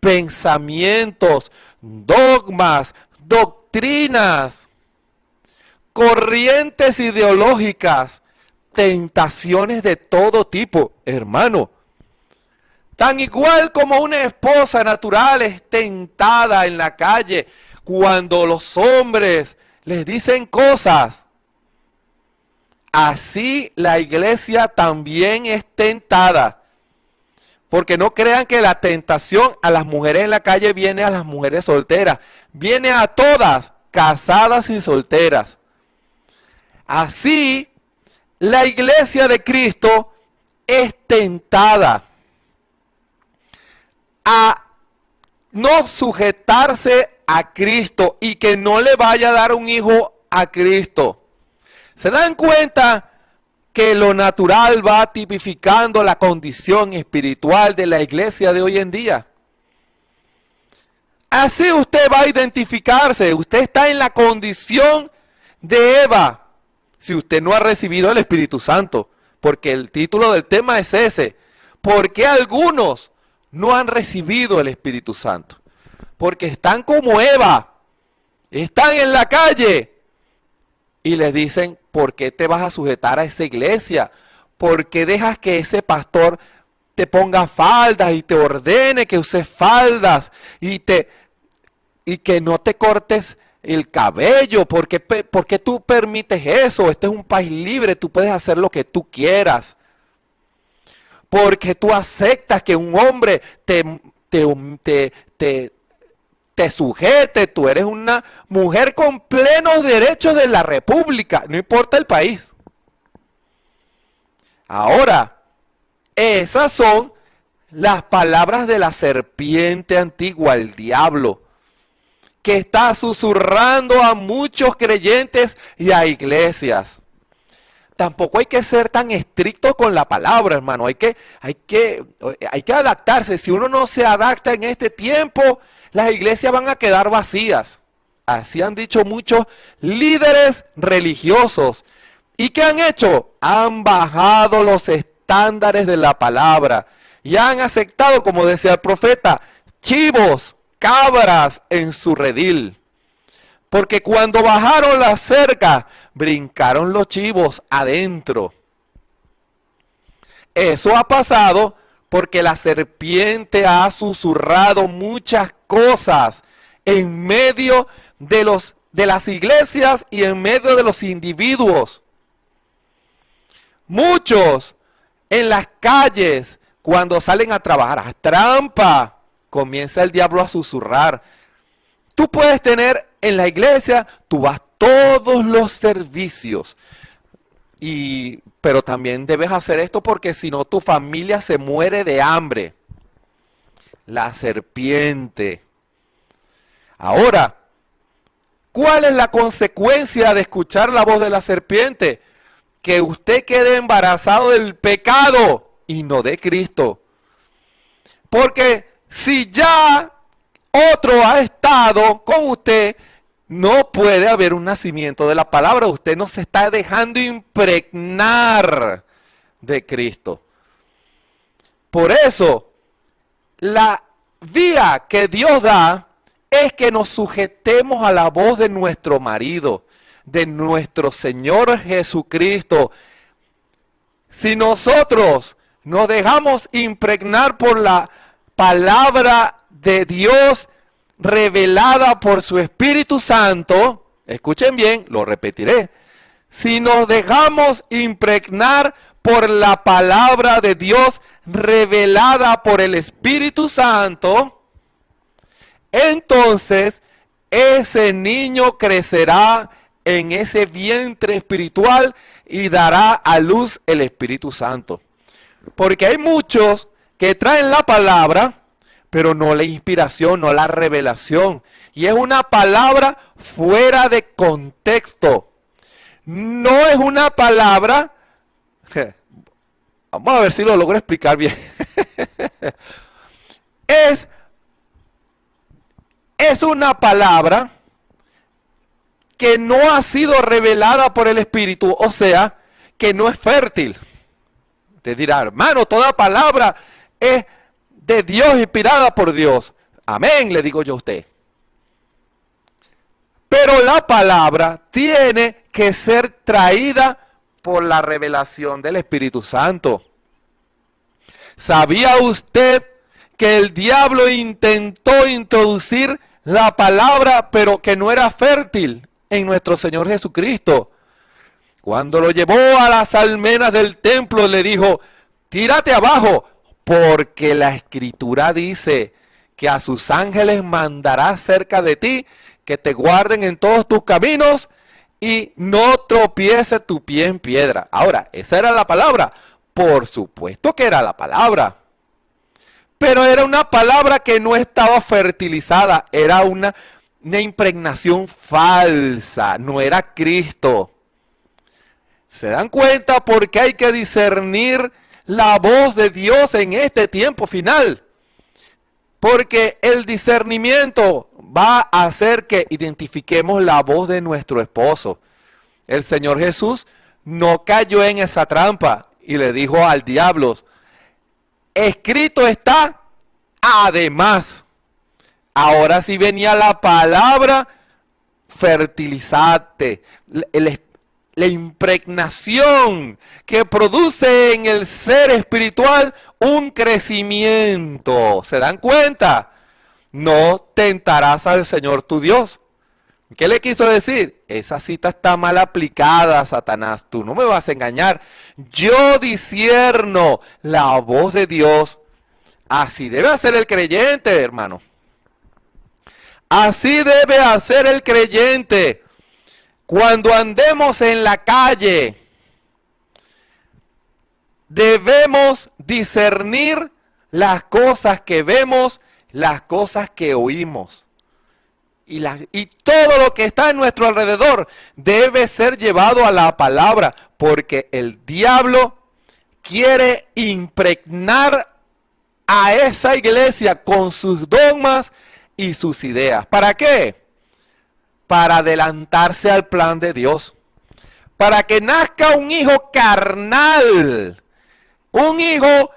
pensamientos, dogmas, doctrinas, corrientes ideológicas, tentaciones de todo tipo, hermano. Tan igual como una esposa natural es tentada en la calle cuando los hombres les dicen cosas, así la iglesia también es tentada. Porque no crean que la tentación a las mujeres en la calle viene a las mujeres solteras. Viene a todas, casadas y solteras. Así, la iglesia de Cristo es tentada a no sujetarse a Cristo y que no le vaya a dar un hijo a Cristo. ¿Se dan cuenta que lo natural va tipificando la condición espiritual de la iglesia de hoy en día? Así usted va a identificarse. Usted está en la condición de Eva, si usted no ha recibido el Espíritu Santo, porque el título del tema es ese. ¿Por qué algunos no han recibido el Espíritu Santo? Porque están como Eva, están en la calle y les dicen, ¿por qué te vas a sujetar a esa iglesia? ¿Por qué dejas que ese pastor te ponga faldas y te ordene que uses faldas y que no te cortes el cabello? ¿Por qué tú permites eso? Este es un país libre, tú puedes hacer lo que tú quieras. Porque tú aceptas que un hombre te sujete, tú eres una mujer con plenos derechos de la república, no importa el país. Ahora, esas son las palabras de la serpiente antigua, el diablo, que está susurrando a muchos creyentes y a iglesias. Tampoco hay que ser tan estricto con la palabra, hermano. Hay que adaptarse. Si uno no se adapta en este tiempo, las iglesias van a quedar vacías. Así han dicho muchos líderes religiosos. ¿Y qué han hecho? Han bajado los estándares de la palabra y han aceptado, como decía el profeta, chivos, cabras en su redil. Porque cuando bajaron la cerca, brincaron los chivos adentro. Eso ha pasado porque la serpiente ha susurrado muchas cosas en medio de las iglesias y en medio de los individuos. Muchos en las calles, cuando salen a trabajar, a trampa, comienza el diablo a susurrar. Tú puedes tener en la iglesia, tú vas todos los servicios, pero también debes hacer esto porque si no tu familia se muere de hambre. La serpiente. Ahora, ¿cuál es la consecuencia de escuchar la voz de la serpiente? Que usted quede embarazado del pecado y no de Cristo. Porque si ya otro ha estado con usted, no puede haber un nacimiento de la palabra. Usted no se está dejando impregnar de Cristo. Por eso, la vía que Dios da es que nos sujetemos a la voz de nuestro marido, de nuestro Señor Jesucristo. Si nosotros nos dejamos impregnar por la palabra de Dios revelada por su Espíritu Santo, escuchen bien, lo repetiré. Si nos dejamos impregnar por la palabra de Dios revelada por el Espíritu Santo, entonces ese niño crecerá en ese vientre espiritual y dará a luz el Espíritu Santo. Porque hay muchos que traen la palabra, pero no la inspiración, no la revelación. Y es una palabra fuera de contexto. No es una palabra... Vamos a ver si lo logro explicar bien. Es una palabra que no ha sido revelada por el Espíritu, o sea, que no es fértil. Te dirá, hermano, toda palabra es de Dios, inspirada por Dios. Amén, le digo yo a usted. Pero la palabra tiene que ser traída por la revelación del Espíritu Santo. ¿Sabía usted que el diablo intentó introducir la palabra, pero que no era fértil en nuestro Señor Jesucristo? Cuando lo llevó a las almenas del templo, le dijo, tírate abajo, porque la Escritura dice que a sus ángeles mandará cerca de ti, que te guarden en todos tus caminos y no tropiece tu pie en piedra. Ahora, ¿esa era la palabra? Por supuesto que era la palabra. Pero era una palabra que no estaba fertilizada, era una impregnación falsa, no era Cristo. ¿Se dan cuenta por qué hay que discernir la voz de Dios en este tiempo final? Porque el discernimiento va a hacer que identifiquemos la voz de nuestro esposo. El Señor Jesús no cayó en esa trampa y le dijo al diablo, escrito está, además. Ahora sí venía la palabra fertilizante, la impregnación que produce en el ser espiritual un crecimiento. ¿Se dan cuenta? No tentarás al Señor tu Dios. ¿Qué le quiso decir? Esa cita está mal aplicada, Satanás. Tú no me vas a engañar. Yo discierno la voz de Dios. Así debe hacer el creyente, hermano. Así debe hacer el creyente. Cuando andemos en la calle, debemos discernir las cosas que vemos, las cosas que oímos. Y todo lo que está en nuestro alrededor debe ser llevado a la palabra, porque el diablo quiere impregnar a esa iglesia con sus dogmas y sus ideas. ¿Para qué? Para adelantarse al plan de Dios. Para que nazca un hijo carnal, un hijo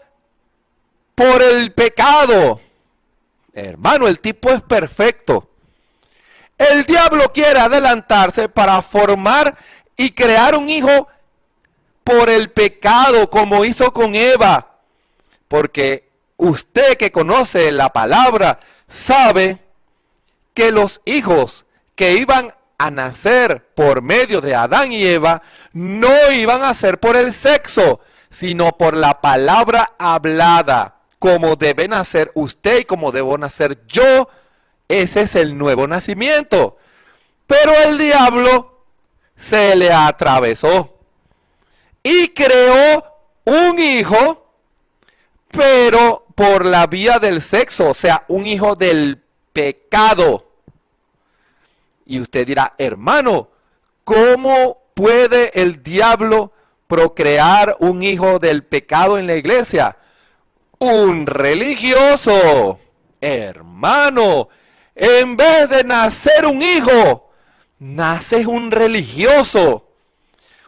por el pecado. Hermano, el tipo es perfecto. El diablo quiere adelantarse para formar y crear un hijo por el pecado, como hizo con Eva. Porque usted que conoce la palabra sabe que los hijos que iban a nacer por medio de Adán y Eva no iban a ser por el sexo, sino por la palabra hablada, como debe nacer usted y como debo nacer yo. Ese es el nuevo nacimiento. Pero el diablo se le atravesó y creó un hijo, pero por la vía del sexo, o sea, un hijo del pecado. Y usted dirá, hermano, ¿cómo puede el diablo procrear un hijo del pecado en la iglesia? Un religioso. Hermano, en vez de nacer un hijo, nace un religioso.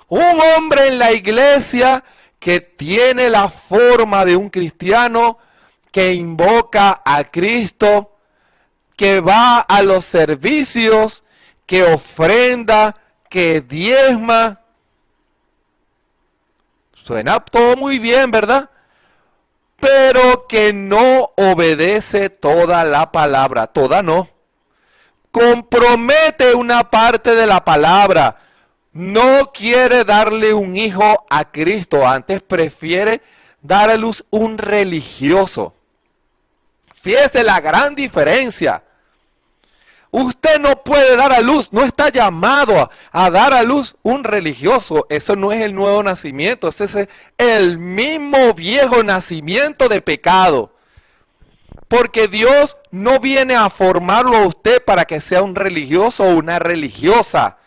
Un hombre en la iglesia que tiene la forma de un cristiano, que invoca a Cristo, que va a los servicios, que ofrenda, que diezma. Suena todo muy bien, ¿verdad? Pero que no obedece toda la palabra, toda no. Compromete una parte de la palabra. No quiere darle un hijo a Cristo, antes prefiere dar a luz un religioso. Fíjese la gran diferencia. Usted no puede dar a luz, no está llamado a dar a luz un religioso. Eso no es el nuevo nacimiento, ese es el mismo viejo nacimiento de pecado. Porque Dios no viene a formarlo a usted para que sea un religioso o una religiosa.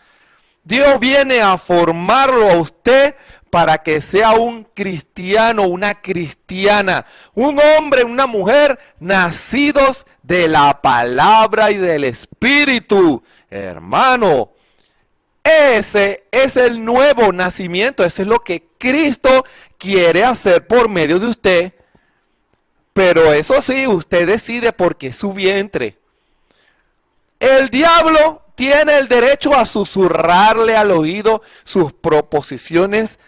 Dios viene a formarlo a usted para que sea un cristiano, una cristiana, un hombre, una mujer, nacidos de la palabra y del Espíritu. Hermano, ese es el nuevo nacimiento, eso es lo que Cristo quiere hacer por medio de usted, Pero eso sí, usted decide porque es su vientre. El diablo tiene el derecho a susurrarle al oído sus proposiciones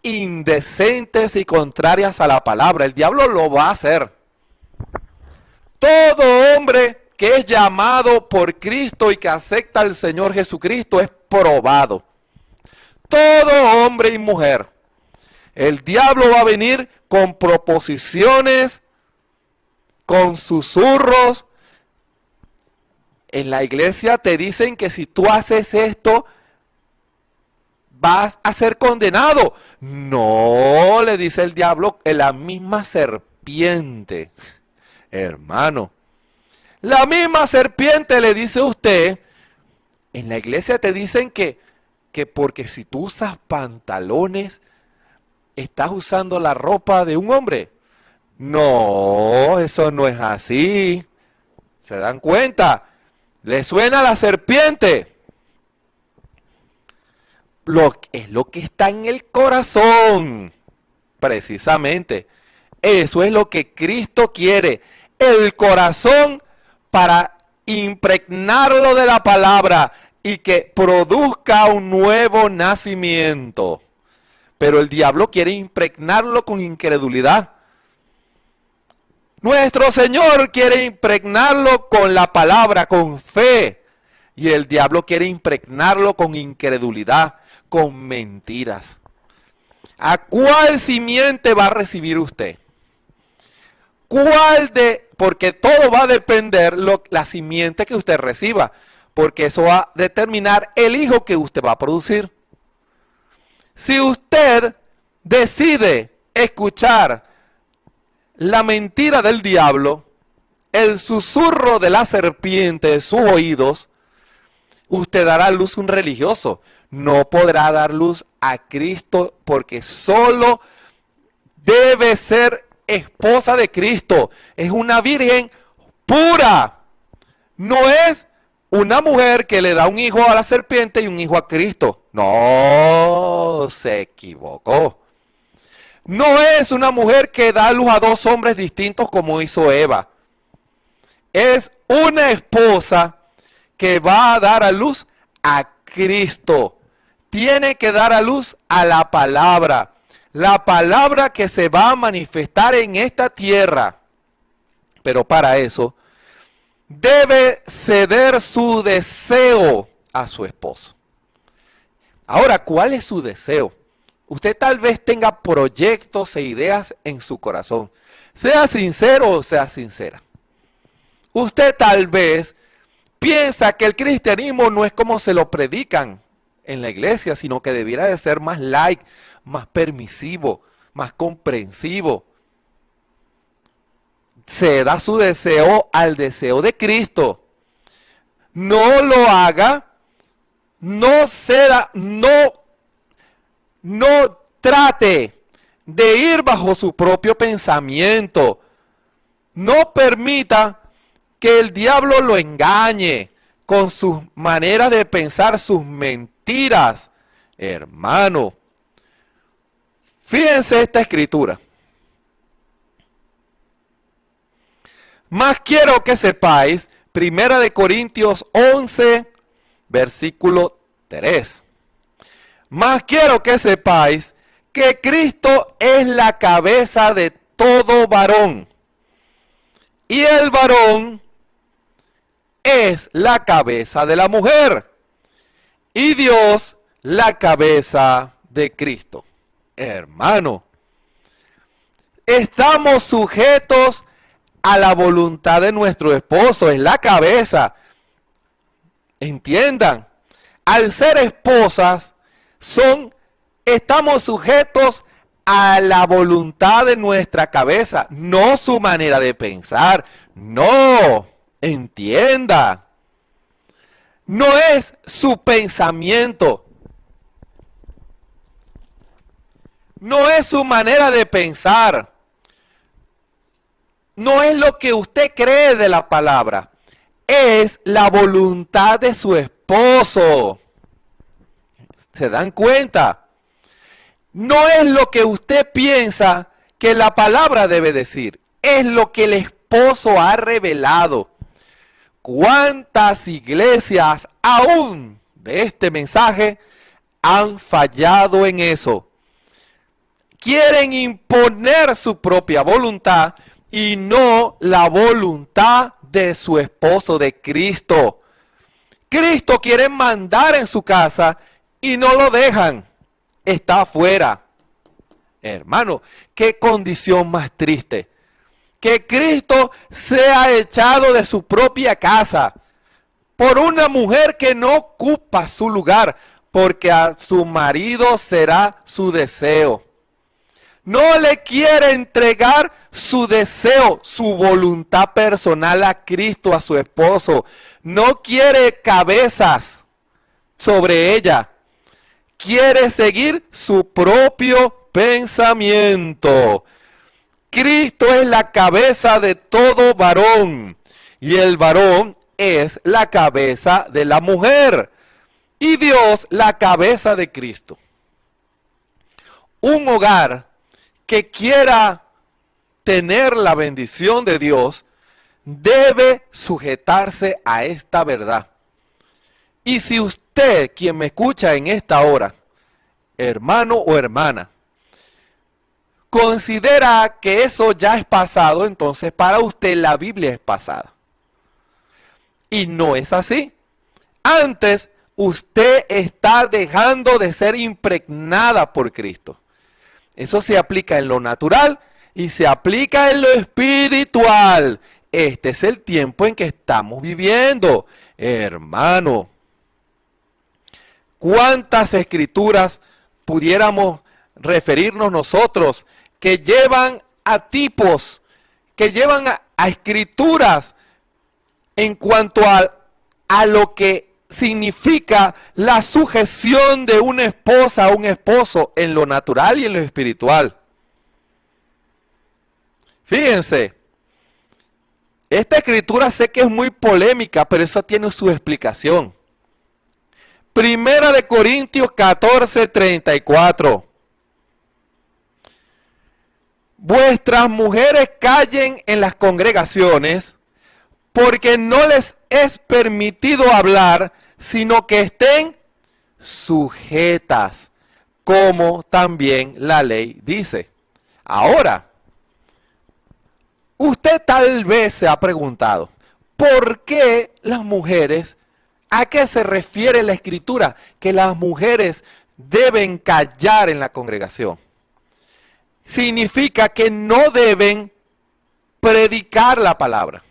indecentes y contrarias a la palabra. El diablo lo va a hacer. Todo hombre que es llamado por Cristo y que acepta al Señor Jesucristo es probado. Todo hombre y mujer. El diablo va a venir con proposiciones, con susurros. En la iglesia te dicen que si tú haces esto, vas a ser condenado. No, le dice el diablo, en la misma serpiente. Hermano, la misma serpiente le dice a usted, en la iglesia te dicen que porque si tú usas pantalones, estás usando la ropa de un hombre. No, eso no es así. ¿Se dan cuenta? ¿Le suena la serpiente? Es lo que está en el corazón. Precisamente. Eso es lo que Cristo quiere. El corazón para impregnarlo de la palabra y que produzca un nuevo nacimiento. Pero el diablo quiere impregnarlo con incredulidad. Nuestro Señor quiere impregnarlo con la palabra, con fe. Y el diablo quiere impregnarlo con incredulidad, con mentiras. ¿A cuál simiente va a recibir usted? Porque todo va a depender la simiente que usted reciba. Porque eso va a determinar el hijo que usted va a producir. Si usted decide escuchar la mentira del diablo, el susurro de la serpiente de sus oídos, usted dará a luz un religioso. No podrá dar luz a Cristo porque solo debe ser esposa de Cristo. Es una virgen pura. No es una mujer que le da un hijo a la serpiente y un hijo a Cristo. No, se equivocó. No es una mujer que da luz a dos hombres distintos como hizo Eva. Es una esposa que va a dar a luz a Cristo. Tiene que dar a luz a la palabra. La palabra que se va a manifestar en esta tierra. Pero para eso debe ceder su deseo a su esposo. Ahora, ¿cuál es su deseo? Usted tal vez tenga proyectos e ideas en su corazón. Sea sincero o sea sincera. Usted tal vez piensa que el cristianismo no es como se lo predican en la iglesia, sino que debiera de ser más light, más permisivo, más comprensivo. Ceda su deseo al deseo de Cristo. No lo haga, no ceda, no trate de ir bajo su propio pensamiento. No permita que el diablo lo engañe con sus maneras de pensar, sus mentiras. Hermano, fíjense esta escritura. Más quiero que sepáis, 1 Corintios 11, versículo 3. Más quiero que sepáis que Cristo es la cabeza de todo varón. Y el varón es la cabeza de la mujer. Y Dios la cabeza de Cristo. Hermano, estamos sujetos a la voluntad de nuestro esposo, es la cabeza. Entiendan, al ser esposas, estamos sujetos a la voluntad de nuestra cabeza, no su manera de pensar. No, entienda. No es su pensamiento. No es su manera de pensar. No es lo que usted cree de la palabra. Es la voluntad de su esposo. ¿Se dan cuenta? No es lo que usted piensa que la palabra debe decir. Es lo que el esposo ha revelado. ¿Cuántas iglesias aún de este mensaje han fallado en eso? Quieren imponer su propia voluntad y no la voluntad de su esposo, de Cristo. Cristo quiere mandar en su casa y no lo dejan. Está afuera. Hermano, qué condición más triste. Que Cristo sea echado de su propia casa por una mujer que no ocupa su lugar, porque a su marido será su deseo. No le quiere entregar su deseo, su voluntad personal a Cristo, a su esposo. No quiere cabezas sobre ella. Quiere seguir su propio pensamiento. Cristo es la cabeza de todo varón y el varón es la cabeza de la mujer y Dios la cabeza de Cristo. Un hogar que quiera tener la bendición de Dios debe sujetarse a esta verdad. Y si usted, quien me escucha en esta hora, hermano o hermana, considera que eso ya es pasado, entonces para usted la Biblia es pasada. Y no es así. Antes, usted está dejando de ser impregnada por Cristo. Eso se aplica en lo natural y se aplica en lo espiritual. Este es el tiempo en que estamos viviendo, hermano. ¿Cuántas escrituras pudiéramos referirnos nosotros que llevan a tipos, que llevan a escrituras en cuanto a lo que significa la sujeción de una esposa a un esposo en lo natural y en lo espiritual? Fíjense, esta escritura sé que es muy polémica, pero eso tiene su explicación. Primera de Corintios 14:34. Vuestras mujeres callen en las congregaciones, porque no les es permitido hablar, sino que estén sujetas, como también la ley dice. Ahora, usted tal vez se ha preguntado, ¿por qué las mujeres, a qué se refiere la escritura? Que las mujeres deben callar en la congregación. Significa que no deben predicar la palabra.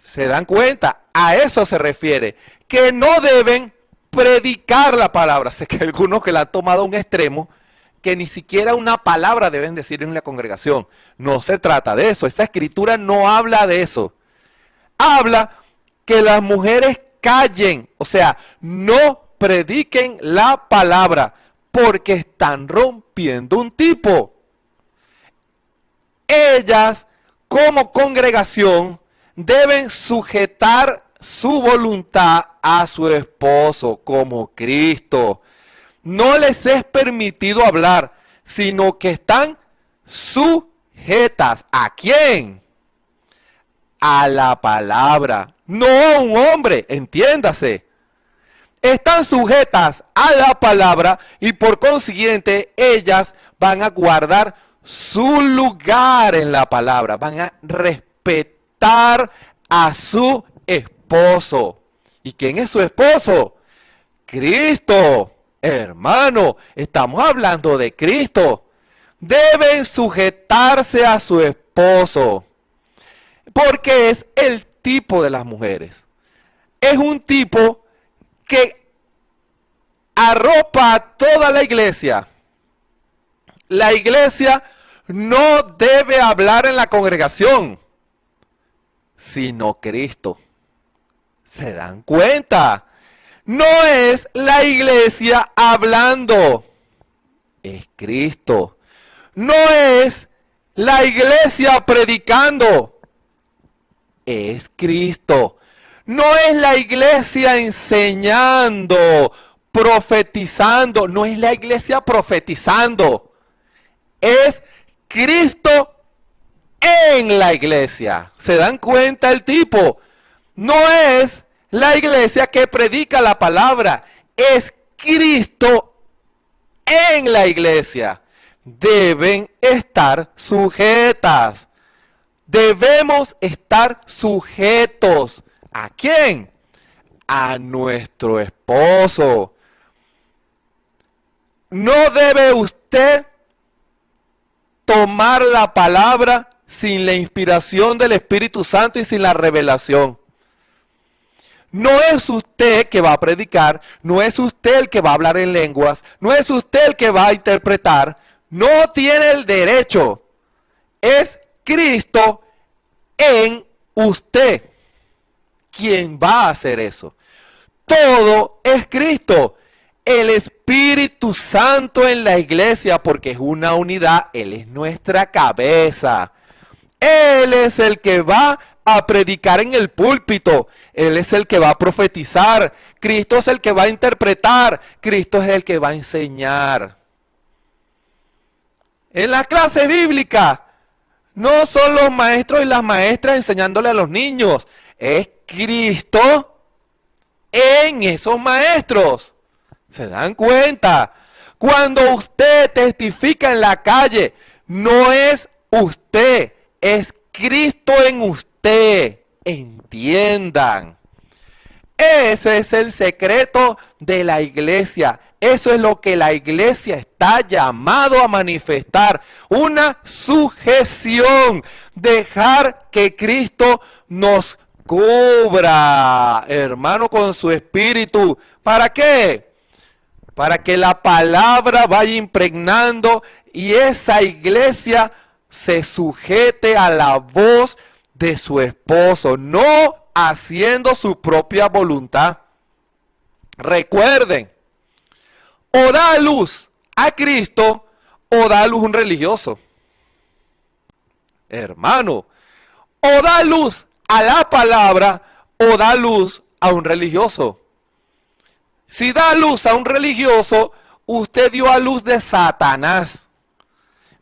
¿Se dan cuenta? A eso se refiere. Que no deben predicar la palabra. Sé que hay algunos que la han tomado a un extremo, que ni siquiera una palabra deben decir en la congregación. No se trata de eso. Esta escritura no habla de eso. Habla que las mujeres callen. O sea, no prediquen la palabra, porque están rompiendo un tipo. Ellas, como congregación, deben sujetar su voluntad a su esposo como Cristo. No les es permitido hablar, sino que están sujetas. ¿A quién? A la palabra. No a un hombre, entiéndase. Están sujetas a la palabra y por consiguiente ellas van a guardar su lugar en la palabra. Van a respetar a su esposo. ¿Y quién es su esposo? Cristo. Hermano, estamos hablando de Cristo. Deben sujetarse a su esposo, porque es el tipo de las mujeres. Es un tipo que arropa a toda la iglesia. La iglesia no debe hablar en la congregación, sino Cristo. ¿Se dan cuenta? No es la iglesia hablando, es Cristo. No es la iglesia predicando, es Cristo. No es la iglesia enseñando, profetizando, no es la iglesia profetizando. Es Cristo en la iglesia. ¿Se dan cuenta el tipo? No es la iglesia que predica la palabra, es Cristo en la iglesia. Deben estar sujetas. Debemos estar sujetos. ¿A quién? A nuestro esposo. No debe usted tomar la palabra sin la inspiración del Espíritu Santo y sin la revelación. No es usted que va a predicar, no es usted el que va a hablar en lenguas, no es usted el que va a interpretar, no tiene el derecho. Es Cristo en usted quien va a hacer eso. Todo es Cristo. El Espíritu Santo en la iglesia, porque es una unidad, Él es nuestra cabeza. Él es el que va a predicar en el púlpito. Él es el que va a profetizar. Cristo es el que va a interpretar. Cristo es el que va a enseñar. En la clase bíblica, no son los maestros y las maestras enseñándole a los niños. Es Cristo en esos maestros. ¿Se dan cuenta? Cuando usted testifica en la calle, no es usted, es Cristo en usted. Entiendan. Ese es el secreto de la iglesia. Eso es lo que la iglesia está llamado a manifestar. Una sujeción. Dejar que Cristo nos cubra, hermano, con su espíritu. ¿Para qué? Para que la palabra vaya impregnando y esa iglesia se sujete a la voz de su esposo, no haciendo su propia voluntad. Recuerden, o da a luz a Cristo o da a luz un religioso. Hermano, o da luz a la palabra o da luz a un religioso. Si da luz a un religioso, usted dio a luz de Satanás.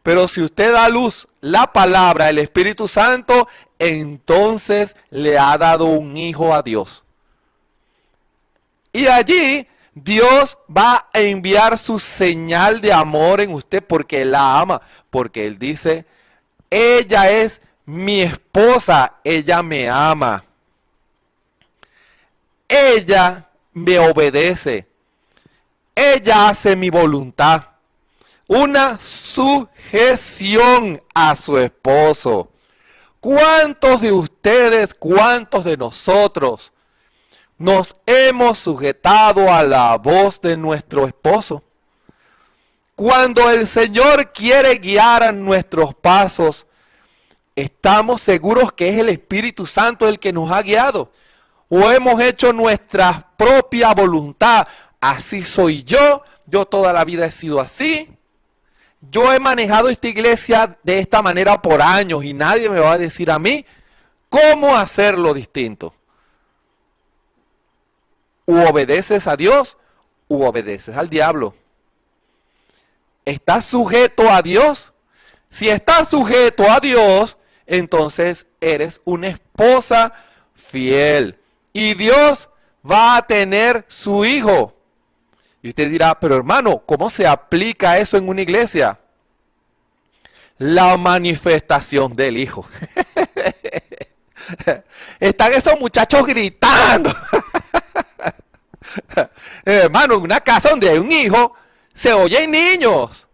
Pero si usted da luz la palabra, el Espíritu Santo, entonces le ha dado un hijo a Dios. Y allí Dios va a enviar su señal de amor en usted porque Él la ama. Porque Él dice, ella es mi esposa, ella me ama. Ella me obedece. Ella hace mi voluntad. Una sujeción a su esposo. ¿Cuántos de ustedes, cuántos de nosotros nos hemos sujetado a la voz de nuestro esposo? Cuando el Señor quiere guiar a nuestros pasos, ¿estamos seguros que es el Espíritu Santo el que nos ha guiado? ¿O hemos hecho nuestra propia voluntad? Así soy yo toda la vida he sido así. Yo he manejado esta iglesia de esta manera por años y nadie me va a decir a mí cómo hacerlo distinto. U obedeces a Dios u obedeces al diablo. ¿Estás sujeto a Dios? Si estás sujeto a Dios, entonces eres una esposa fiel. Y Dios va a tener su hijo. Y usted dirá, pero hermano, ¿cómo se aplica eso en una iglesia? La manifestación del hijo. Están esos muchachos gritando. Hermano, en una casa donde hay un hijo, se oyen niños,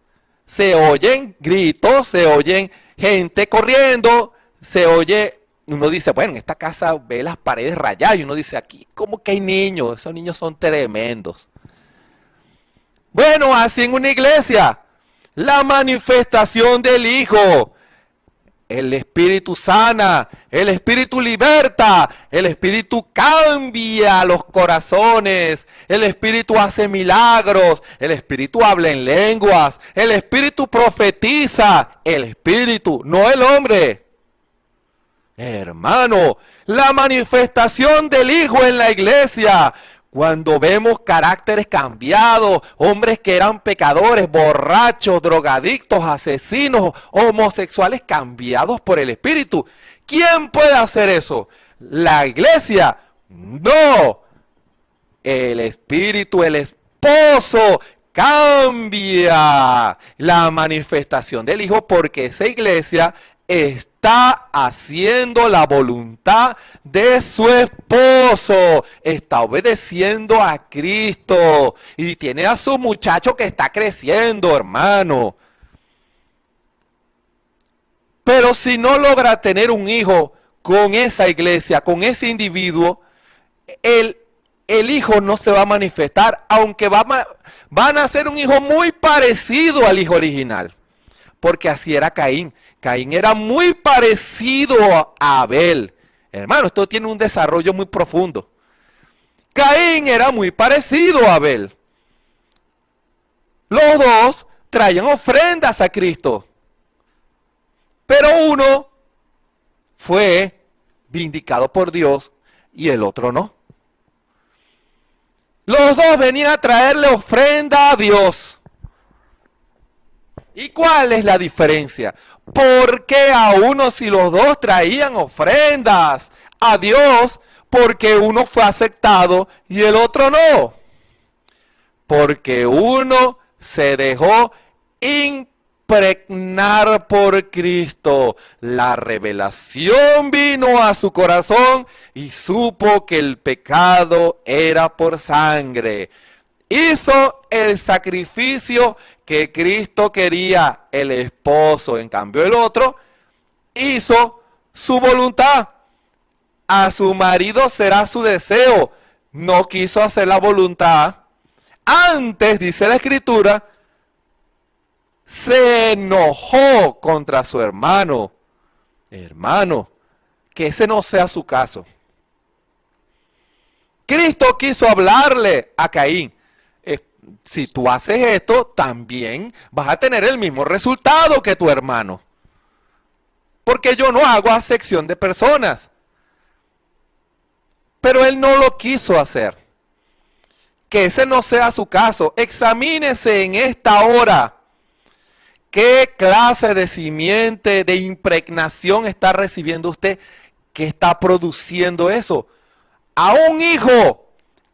se oyen gritos, se oyen gente corriendo, se oye, uno dice, bueno, en esta casa ve las paredes rayadas, y uno dice, aquí como que hay niños, esos niños son tremendos. Bueno, así en una iglesia, la manifestación del Hijo, el Espíritu sana, el Espíritu liberta, el Espíritu cambia los corazones, el Espíritu hace milagros, el Espíritu habla en lenguas, el Espíritu profetiza, el Espíritu, no el hombre. Hermano, la manifestación del Hijo en la iglesia. Cuando vemos caracteres cambiados, hombres que eran pecadores, borrachos, drogadictos, asesinos, homosexuales cambiados por el Espíritu. ¿Quién puede hacer eso? ¿La iglesia? No. El Espíritu, el esposo, cambia la manifestación del Hijo porque esa iglesia está haciendo la voluntad de su esposo, está obedeciendo a Cristo y tiene a su muchacho que está creciendo, hermano. Pero si no logra tener un hijo con esa iglesia, con ese individuo, el hijo no se va a manifestar, aunque van a ser un hijo muy parecido al hijo original. Porque así era Caín. Caín era muy parecido a Abel. Hermano, esto tiene un desarrollo muy profundo. Caín era muy parecido a Abel. Los dos traían ofrendas a Cristo. Pero uno fue vindicado por Dios y el otro no. Los dos venían a traerle ofrenda a Dios. ¿Y cuál es la diferencia? ¿Por qué a uno si los dos traían ofrendas a Dios, porque uno fue aceptado y el otro no? Porque uno se dejó impregnar por Cristo. La revelación vino a su corazón y supo que el pecado era por sangre. Hizo el sacrificio que Cristo quería, el esposo. En cambio el otro hizo su voluntad. A su marido será su deseo. No quiso hacer la voluntad. Antes, dice la Escritura, se enojó contra su hermano. Hermano, que ese no sea su caso. Cristo quiso hablarle a Caín. Si tú haces esto, también vas a tener el mismo resultado que tu hermano. Porque yo no hago acepción de personas. Pero él no lo quiso hacer. Que ese no sea su caso. Examínese en esta hora. ¿Qué clase de simiente, de impregnación está recibiendo usted? ¿Qué está produciendo eso? A un hijo,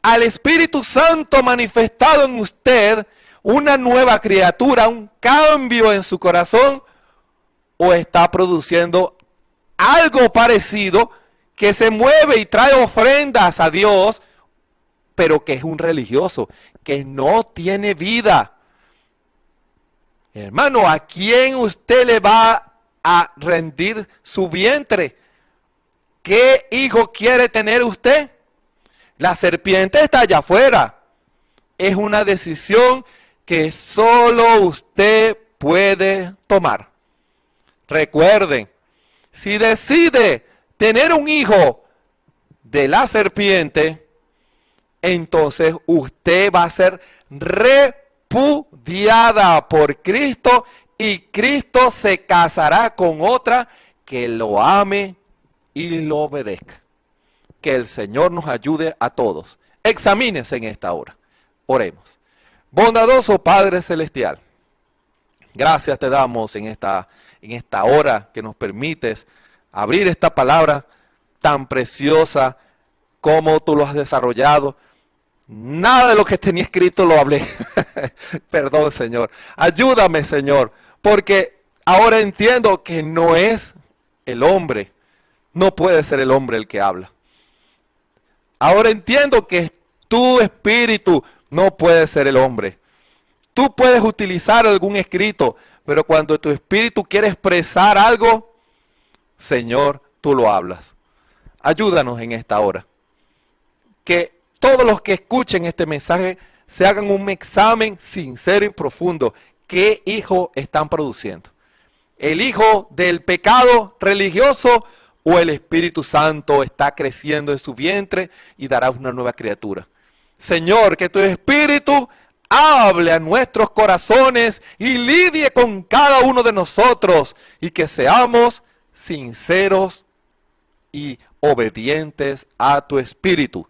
al Espíritu Santo manifestado en usted, una nueva criatura, un cambio en su corazón, o está produciendo algo parecido que se mueve y trae ofrendas a Dios, pero que es un religioso, que no tiene vida. Hermano, ¿a quién usted le va a rendir su vientre? ¿Qué hijo quiere tener usted? La serpiente está allá afuera. Es una decisión que solo usted puede tomar. Recuerden, si decide tener un hijo de la serpiente, entonces usted va a ser repudiada por Cristo y Cristo se casará con otra que lo ame y lo obedezca. Que el Señor nos ayude a todos. Examínense en esta hora. Oremos. Bondadoso Padre Celestial, gracias te damos en esta hora que nos permites abrir esta palabra tan preciosa como tú lo has desarrollado. Nada de lo que tenía escrito lo hablé. Perdón, Señor. Ayúdame, Señor, porque ahora entiendo que no es el hombre. No puede ser el hombre el que habla. Ahora entiendo que tu espíritu no puede ser el hombre. Tú puedes utilizar algún escrito, pero cuando tu espíritu quiere expresar algo, Señor, tú lo hablas. Ayúdanos en esta hora. Que todos los que escuchen este mensaje se hagan un examen sincero y profundo. ¿Qué hijo están produciendo? ¿El hijo del pecado religioso o el Espíritu Santo está creciendo en su vientre y dará una nueva criatura? Señor, que tu Espíritu hable a nuestros corazones y lidie con cada uno de nosotros y que seamos sinceros y obedientes a tu Espíritu.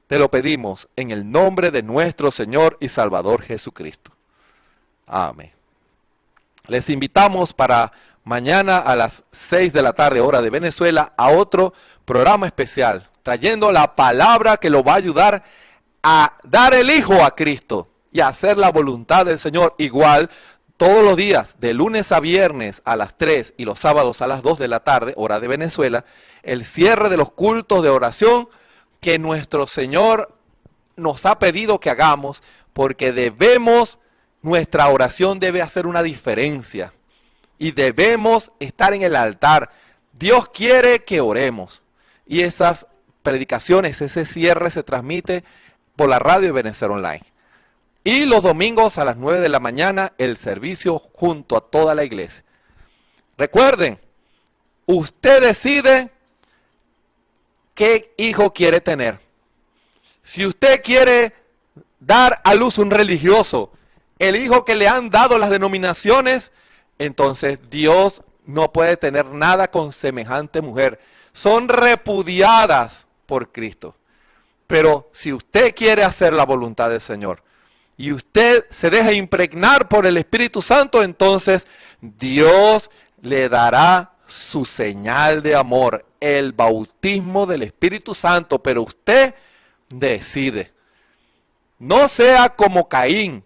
Te lo pedimos en el nombre de nuestro Señor y Salvador Jesucristo. Amén. Les invitamos para mañana a las 6 de la tarde, hora de Venezuela, a otro programa especial, trayendo la palabra que lo va a ayudar a dar el Hijo a Cristo y a hacer la voluntad del Señor. Igual, todos los días, de lunes a viernes a las 3 y los sábados a las 2 de la tarde, hora de Venezuela, el cierre de los cultos de oración que nuestro Señor nos ha pedido que hagamos, porque nuestra oración debe hacer una diferencia y debemos estar en el altar. Dios quiere que oremos, y esas predicaciones, ese cierre se transmite por la radio de Ebenecer Online. Y los domingos a las 9 de la mañana el servicio junto a toda la iglesia. Recuerden, usted decide qué hijo quiere tener. Si usted quiere dar a luz un religioso, el hijo que le han dado las denominaciones, entonces Dios no puede tener nada con semejante mujer. Son repudiadas por Cristo. Pero si usted quiere hacer la voluntad del Señor y usted se deja impregnar por el Espíritu Santo, entonces Dios le dará su señal de amor, el bautismo del Espíritu Santo, pero usted decide. No sea como Caín,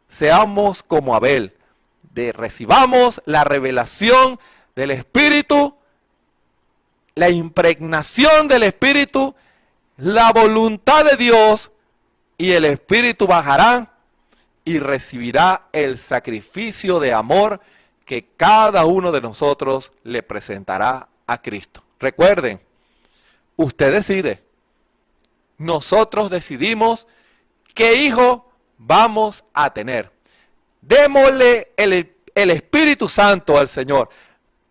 seamos como Abel. Recibamos la revelación del Espíritu, la impregnación del Espíritu, la voluntad de Dios, y el Espíritu bajará y recibirá el sacrificio de amor que cada uno de nosotros le presentará a Cristo. Recuerden, usted decide. Nosotros decidimos qué hijo vamos a tener. Démosle el Espíritu Santo al Señor.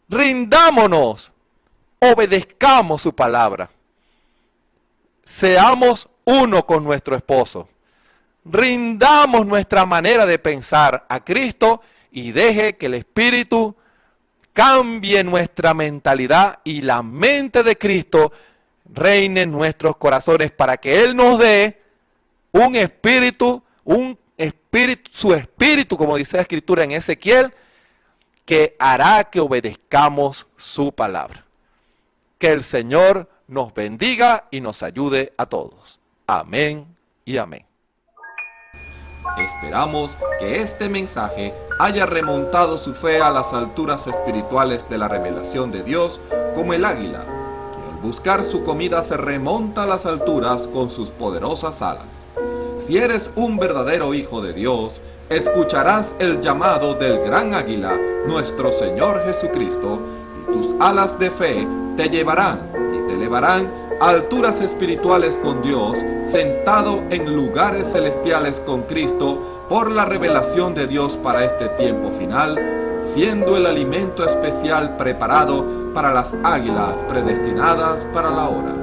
Rindámonos, obedezcamos su palabra. Seamos uno con nuestro esposo. Rindamos nuestra manera de pensar a Cristo y deje que el Espíritu cambie nuestra mentalidad y la mente de Cristo reine en nuestros corazones, para que Él nos dé su espíritu, como dice la Escritura en Ezequiel, que hará que obedezcamos su palabra. Que el Señor nos bendiga y nos ayude a todos. Amén y amén. Esperamos que este mensaje haya remontado su fe a las alturas espirituales de la revelación de Dios, como el águila, que al buscar su comida se remonta a las alturas con sus poderosas alas. Si eres un verdadero hijo de Dios, escucharás el llamado del gran águila, nuestro Señor Jesucristo, y tus alas de fe te llevarán y te elevarán a alturas espirituales con Dios, sentado en lugares celestiales con Cristo, por la revelación de Dios para este tiempo final, siendo el alimento especial preparado para las águilas predestinadas para la hora.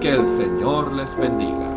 Que el Señor les bendiga.